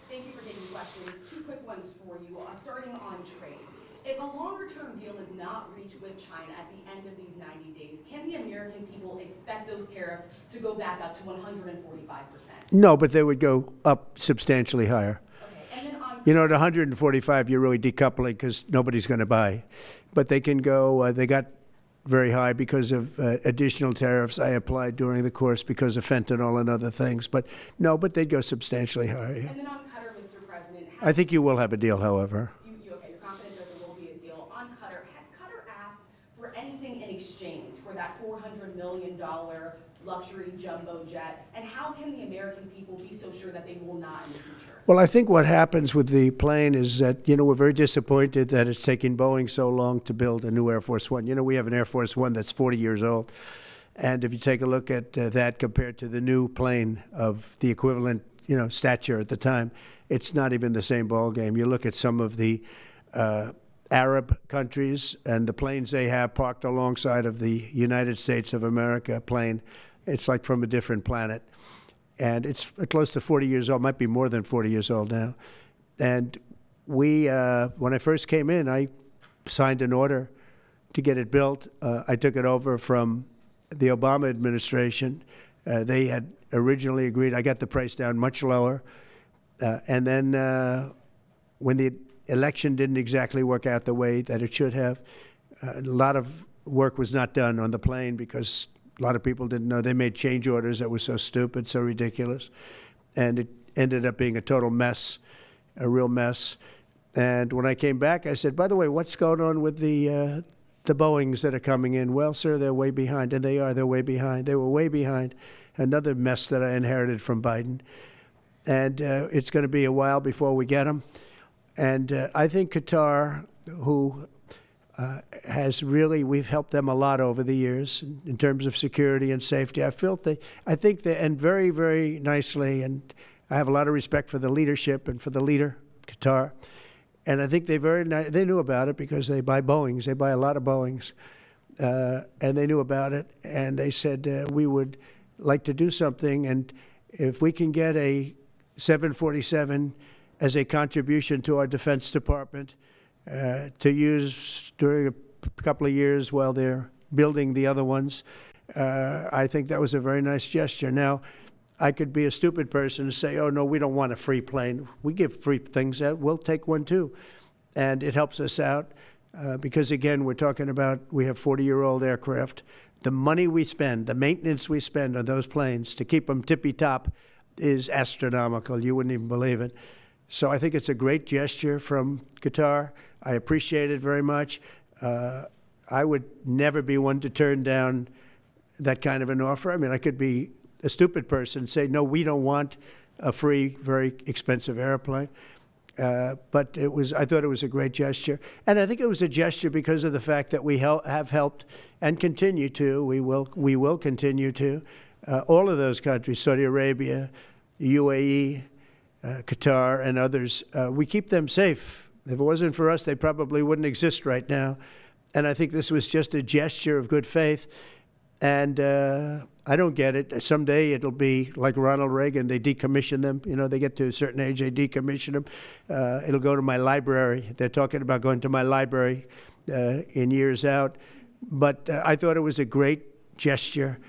thank you for taking questions. Two quick ones for you. Starting on trade. If a longer-term deal is not reached with China at the end of these 90 days, can the American people expect those tariffs to go back up to 145%? No, but they would go up substantially higher. Okay, and then You know, at 145, you're really decoupling because nobody's going to buy. But they can go, they got very high because of additional tariffs I applied during the course because of fentanyl and other things. But no, but they'd go substantially higher. Yeah. And then on Qatar, Mr. President, I think you will have a deal, however. you're confident that there will be a deal. On Qatar, has Qatar asked for anything in exchange for that $400 million luxury jumbo jet? And how can the American people be so sure that they will not in the future? Well, I think what happens with the plane is that, we're very disappointed that it's taking Boeing so long to build a new Air Force One. We have an Air Force One that's 40 years old. And if you take a look at that compared to the new plane of the equivalent, stature at the time, it's not even the same ballgame. You look at some of the Arab countries and the planes they have parked alongside of the United States of America plane. It's like from a different planet. And it's close to 40 years old, might be more than 40 years old now. And we, when I first came in, I signed an order to get it built. I took it over from the Obama administration. They had originally agreed. I got the price down much lower. And then when the election didn't exactly work out the way that it should have, a lot of work was not done on the plane because a lot of people didn't know. They made change orders that were so stupid, so ridiculous. And it ended up being a total mess, a real mess. And when I came back, I said, by the way, what's going on with the Boeings that are coming in? Well, sir, they're way behind. And they are. They're way behind. They were way behind. Another mess that I inherited from Biden. And it's going to be a while before we get them. And I think Qatar, who has really, we've helped them a lot over the years in terms of security and safety. I think they, and very, very nicely, and I have a lot of respect for the leadership and for the leader, Qatar. And I think they knew about it because they buy Boeings. They buy a lot of Boeings. And they knew about it. And they said, we would like to do something. And if we can get a 747 as a contribution to our Defense Department to use during a couple of years while they're building the other ones, I think that was a very nice gesture. Now, I could be a stupid person and say, oh, no, we don't want a free plane. We give free things out. We'll take one, too. And it helps us out because, again, we're talking about we have 40-year-old aircraft. The money we spend, the maintenance we spend on those planes to keep them tippy-top is astronomical. You wouldn't even believe it. So I think it's a great gesture from Qatar. I appreciate it very much. I would never be one to turn down that kind of an offer. I mean, I could be a stupid person and say, no, we don't want a free, very expensive airplane. But I thought it was a great gesture. And I think it was a gesture because of the fact that we have helped and continue to, we will continue to, all of those countries, Saudi Arabia, UAE, Qatar, and others. We keep them safe. If it wasn't for us, they probably wouldn't exist right now. And I think this was just a gesture of good faith. And I don't get it. Someday it'll be like Ronald Reagan. They decommission them. You know, they get to a certain age, they decommission them. It'll go to my library. They're talking about going to my library in years out. But I thought it was a great gesture.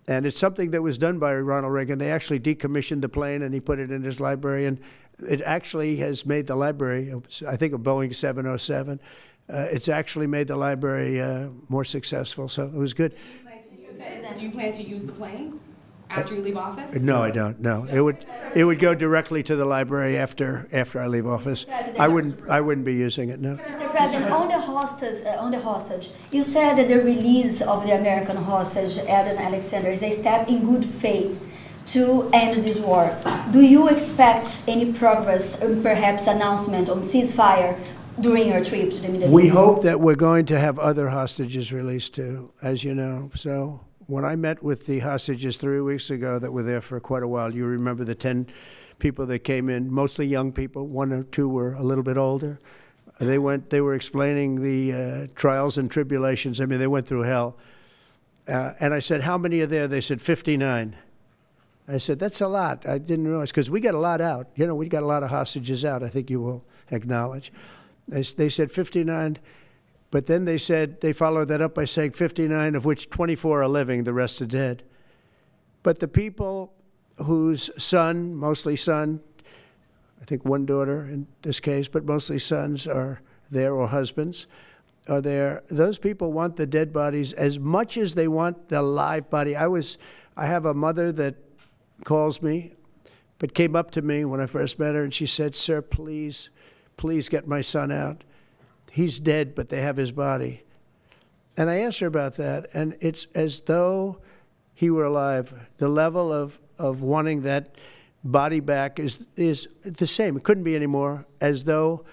And it's something that was done by Ronald Reagan. They actually decommissioned the plane, and he put it in his library. And it actually has made the library, I think, a Boeing 707. It's actually made the library more successful. So it was good. Do you plan to use the plane after you leave office? No, I don't. No, it would go directly to the library after I leave office. I wouldn't be using it. No. Mr. President, on the hostage, you said that the release of the American hostage, Adam Alexander, is a step in good faith to end this war. Do you expect any progress, or perhaps announcement on ceasefire during your trip to the Middle East? We hope that we're going to have other hostages released too, as you know. So when I met with the hostages 3 weeks ago that were there for quite a while, you remember the 10 people that came in, mostly young people. 1 or 2 were a little bit older. They were explaining the trials and tribulations. I mean, they went through hell. And I said, how many are there? They said 59. I said, that's a lot. I didn't realize, because we got a lot out. You know, we got a lot of hostages out, I think you will acknowledge. They said 59, but then they said, they followed that up by saying 59, of which 24 are living, the rest are dead. But the people whose son, mostly son, I think 1 daughter in this case, but mostly sons are there, or husbands are there, those people want the dead bodies as much as they want the live body. I have a mother that calls me, but came up to me when I first met her, and she said, sir, please get my son out. He's dead, but they have his body. And I asked her about that, and it's as though he were alive. The level of wanting that body back is the same. It couldn't be any more, as though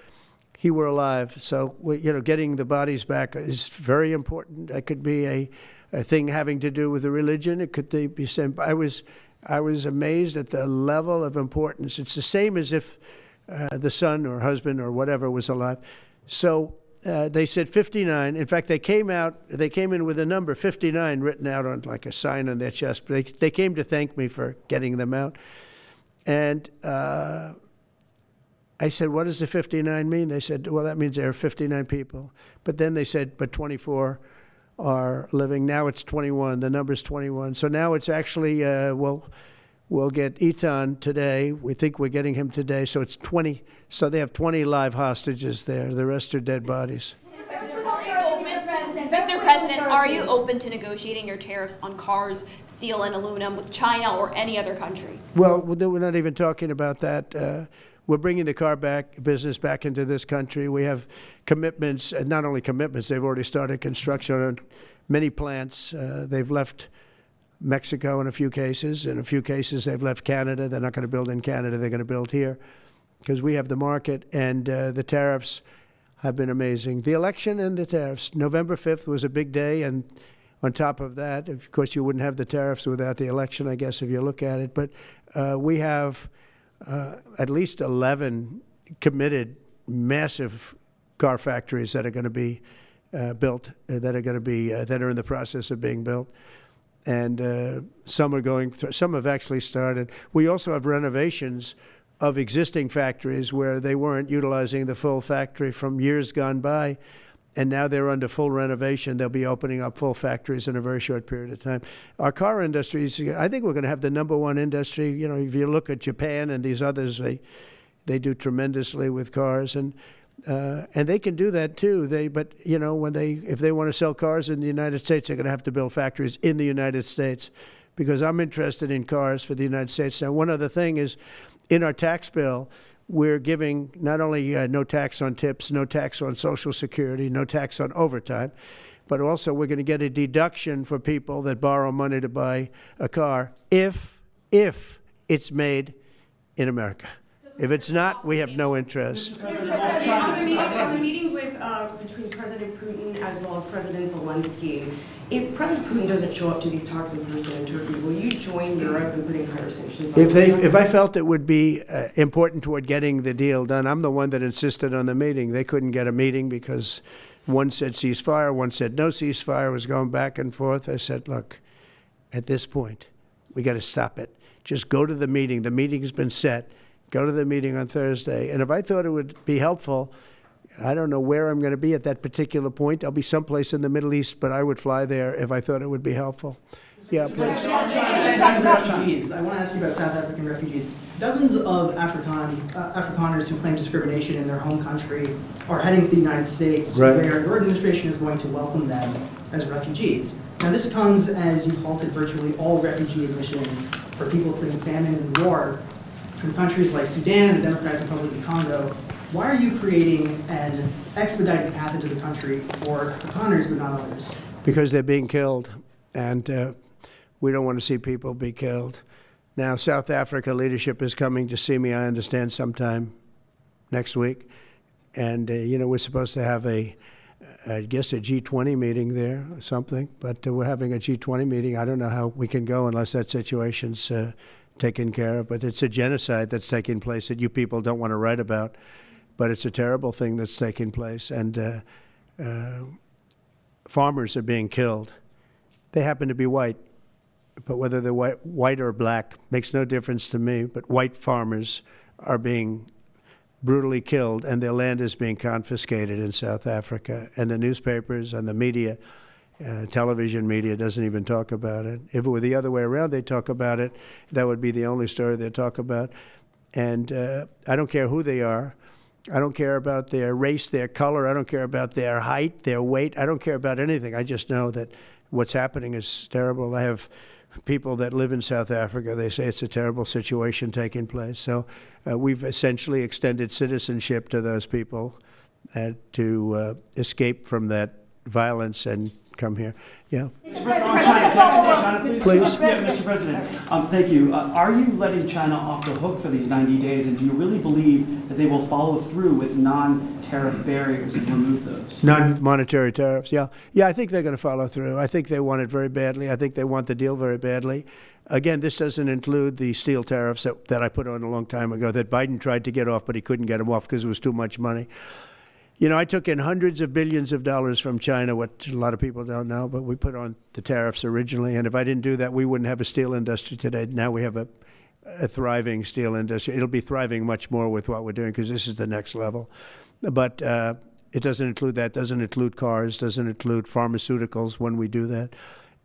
he were alive. So, you know, getting the bodies back is very important. That could be a thing having to do with the religion. It could be same. I was amazed at the level of importance. It's the same as if the son or husband or whatever was alive. So they said 59. In fact, they came in with a number 59 written out on like a sign on their chest. But they came to thank me for getting them out. And I said, what does the 59 mean? They said, well, that means there are 59 people. But then they said, but 24 are living. Now it's 21. The number's 21. So now it's actually, we'll get Eitan today. We think we're getting him today. So it's 20. So they have 20 live hostages there. The rest are dead bodies. Mr. President, are you open to negotiating your tariffs on cars, steel, and aluminum with China or any other country? Well, we're not even talking about that. We're bringing the car business back into this country. We have commitments, and not only commitments, they've already started construction on many plants. They've left Mexico in a few cases. In a few cases, they've left Canada. They're not going to build in Canada. They're going to build here because we have the market. And the tariffs have been amazing. The election and the tariffs. November 5th was a big day, and on top of that, of course, you wouldn't have the tariffs without the election, I guess, if you look at it. But we have at least 11 committed massive car factories that are going to be built, that are in the process of being built. And some are going through, some have actually started. We also have renovations of existing factories where they weren't utilizing the full factory from years gone by, and now they're under full renovation. They'll be opening up full factories in a very short period of time. Our car industry is, I think we're going to have the #1 industry. You know, if you look at Japan and these others, they do tremendously with cars, and they can do that too. But you know, if they want to sell cars in the United States, they're going to have to build factories in the United States, because I'm interested in cars for the United States. Now, one other thing is, in our tax bill, we're giving not only no tax on tips, no tax on Social Security, no tax on overtime, but also we're going to get a deduction for people that borrow money to buy a car if it's made in America. If it's not, we have no interest. On the meeting with, between President Putin as well as President Zelensky, if President Putin doesn't show up to these talks in person in Turkey, will you join Europe in putting higher sanctions on If I felt it would be important toward getting the deal done, I'm the one that insisted on the meeting. They couldn't get a meeting because one said ceasefire, one said no ceasefire. It was going back and forth. I said, look, at this point, we got to stop it. Just go to the meeting. The meeting's been set. Go to the meeting on Thursday. And if I thought it would be helpful, I don't know where I'm going to be at that particular point. I'll be someplace in the Middle East, but I would fly there if I thought it would be helpful. Yeah, please. Refugees. I want to ask you about South African refugees. Dozens of Afrikaners who claim discrimination in their home country are heading to the United States, right, where your administration is going to welcome them as refugees. Now, this comes as you've halted virtually all refugee admissions for people fleeing famine and war from countries like Sudan and the Democratic Republic of Congo. Why are you creating an expedited path into the country for Afrikaners but not others? Because they're being killed, and we don't want to see people be killed. Now, South Africa leadership is coming to see me, I understand, sometime next week. And, you know, we're supposed to have I guess a G20 meeting there or something, but we're having a G20 meeting. I don't know how we can go unless that situation's taken care of, but it's a genocide that's taking place that you people don't want to write about, but it's a terrible thing that's taking place, and farmers are being killed. They happen to be white, but whether they're white or black makes no difference to me, but white farmers are being brutally killed, and their land is being confiscated in South Africa, and the newspapers and the media, television media, doesn't even talk about it. If it were the other way around, they'd talk about it. That would be the only story they'd talk about. And I don't care who they are. I don't care about their race, their color. I don't care about their height, their weight. I don't care about anything. I just know that what's happening is terrible. I have people that live in South Africa. They say it's a terrible situation taking place. So we've essentially extended citizenship to those people to escape from that violence and come here. Yeah. Mr. President, please. Mr. President, thank you. Are you letting China off the hook for these 90 days, and do you really believe that they will follow through with non-tariff barriers and remove those? Non-monetary tariffs, yeah. Yeah, I think they're going to follow through. I think they want it very badly. I think they want the deal very badly. Again, this doesn't include the steel tariffs that I put on a long time ago that Biden tried to get off, but he couldn't get them off because it was too much money. You know, I took in hundreds of billions of dollars from China, what a lot of people don't know, but we put on the tariffs originally. And if I didn't do that, we wouldn't have a steel industry today. Now we have a thriving steel industry. It'll be thriving much more with what we're doing because this is the next level. But it doesn't include that, doesn't include cars, doesn't include pharmaceuticals when we do that.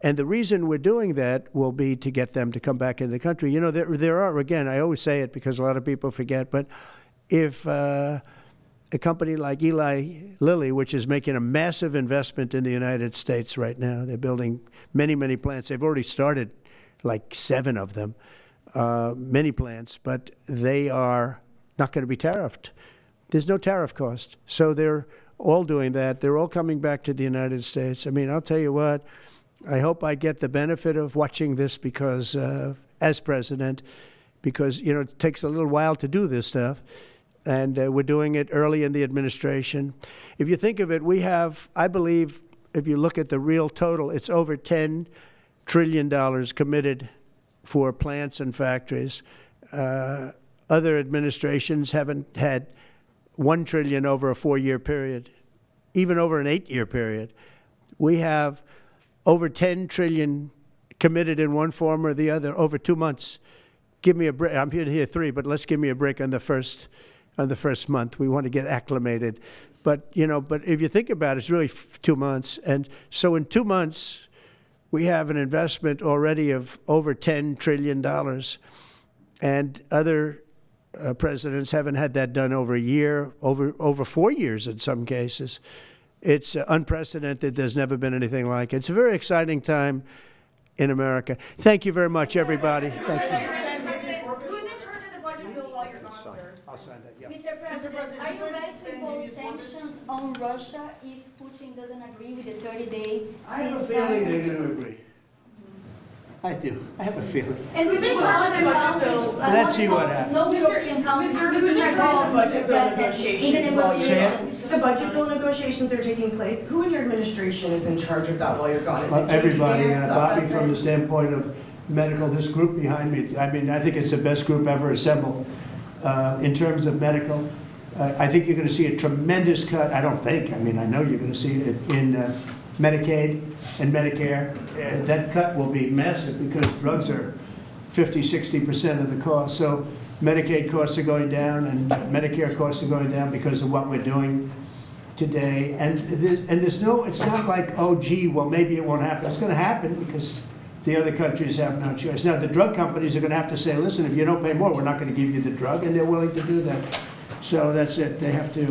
And the reason we're doing that will be to get them to come back in the country. You know, there are, again, I always say it because a lot of people forget, but if a company like Eli Lilly, which is making a massive investment in the United States right now. They're building many, many plants. They've already started like 7 of them, many plants, but they are not going to be tariffed. There's no tariff cost. So they're all doing that. They're all coming back to the United States. I mean, I'll tell you what, I hope I get the benefit of watching this because, as president, because, you know, it takes a little while to do this stuff. and we're doing it early in the administration. If you think of it, we have, I believe, if you look at the real total, it's over $10 trillion committed for plants and factories. Other administrations haven't had $1 trillion over a 4-year period, even over an 8-year period. We have over $10 trillion committed in one form or the other over 2 months. Give me a break. I'm here to hear 3, but let's give me a break on the first month. We want to get acclimated. But, but if you think about it, it's really 2 months. And so in 2 months, we have an investment already of over $10 trillion. And other presidents haven't had that done over a year, over 4 years in some cases. It's unprecedented. There's never been anything like it. It's a very exciting time in America. Thank you very much, everybody. Thank you. Who's in charge of the budget bill while you're gone, sir? I'll sign that, yeah. Mr. President, are you ready to impose sanctions on Russia if Putin doesn't agree with the 30-day I have a ceasefire? feeling they're going to agree. I do. I have a feeling. And who's in charge of the budget bill? Let's see what happens. No European countries Who's in charge of the budget bill in the negotiations? negotiations. The budget bill negotiations are taking place. Who in your administration is in charge of that while you're gone? Is it Everybody, J.D. Vance, Bobby, Scott from the Bessent? standpoint of medical, this group behind me, I mean, I think it's the best group ever assembled in terms of medical. I think you're going to see a tremendous cut. I don't think, I mean, I know you're going to see it in Medicaid and Medicare. That cut will be massive because drugs are 50-60% of the cost. So Medicaid costs are going down and Medicare costs are going down because of what we're doing today. And there's no, it's not like, oh, gee, well, maybe it won't happen. It's going to happen because the other countries have no choice. Now, the drug companies are going to have to say, listen, if you don't pay more, we're not going to give you the drug, and they're willing to do that. So that's it. They have to,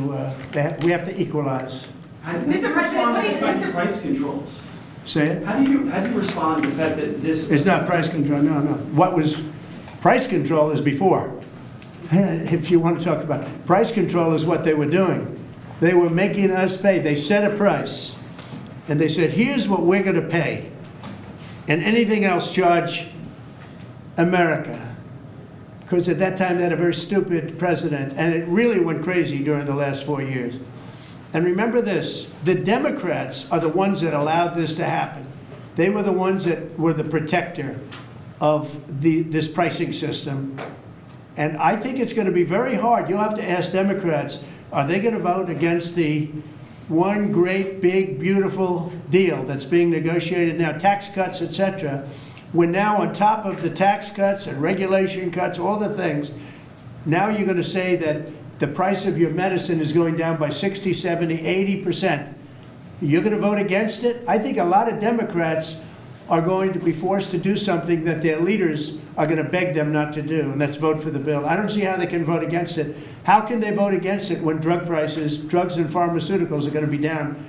we have to equalize. Mr. President, what is price controls? Say it? How do you respond to the fact that this? It's not price control, no. What was, price control is before. If you want to talk about, price control is what they were doing. They were making us pay. They set a price, and they said, here's what we're going to pay, and anything else charge America. Because at that time they had a very stupid president, and it really went crazy during the last 4 years. And remember this, the Democrats are the ones that allowed this to happen. They were the ones that were the protector of this pricing system. And I think it's going to be very hard. You'll have to ask Democrats, are they going to vote against the one great, big, beautiful deal that's being negotiated now, tax cuts, et cetera? We're now on top of the tax cuts and regulation cuts, all the things. Now you're going to say that the price of your medicine is going down by 60, 70, 80%. You're going to vote against it? I think a lot of Democrats are going to be forced to do something that their leaders are going to beg them not to do, and that's vote for the bill. I don't see how they can vote against it. How can they vote against it when drug prices, drugs and pharmaceuticals are going to be down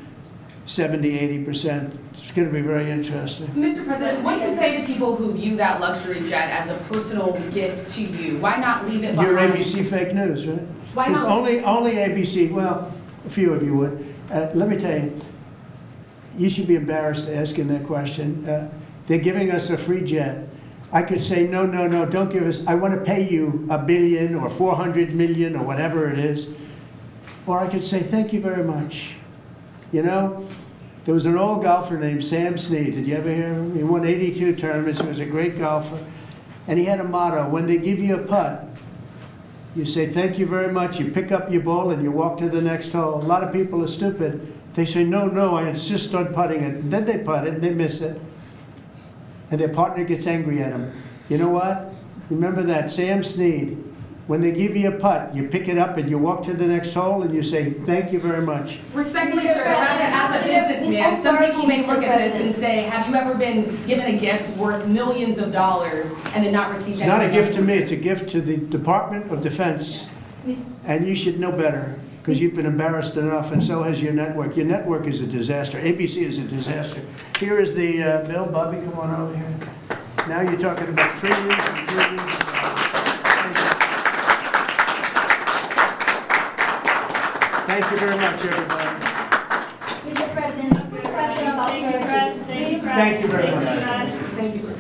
70, 80%? It's going to be very interesting. Mr. President, what do you say to people who view that luxury jet as a personal gift to you? Why not leave it behind? You're ABC fake news, right? Why Because not? only ABC, well, a few of you would. Let me tell you, you should be embarrassed asking that question. They're giving us a free jet. I could say, no, don't give us, I want to pay you $1 billion or 400 million or whatever it is. Or I could say, thank you very much. You know, there was an old golfer named Sam Snead. Did you ever hear of him? He won 82 tournaments. He was a great golfer. And he had a motto, when they give you a putt, you say, thank you very much. You pick up your ball and you walk to the next hole. A lot of people are stupid. They say, no, I insist on putting it. And then they putt it and they miss it. And their partner gets angry at them. You know what? Remember that, Sam Snead. When they give you a putt, you pick it up and you walk to the next hole and you say, thank you very much. Respectfully, sir, as a businessman, some people may look at this and say, have you ever been given a gift worth millions of dollars and then not received anything? It's not a gift to me, it's a gift to the Department of Defense. And you should know better, because you've been embarrassed enough, and so has your network. Your network is a disaster. ABC is a disaster. Here is the bill. Bobby, come on over here. Now you're talking about trillions and trillions of dollars. Thank you very much, everybody. Mr. President, a quick question about Turkey. Thank you very much. Thank you, sir.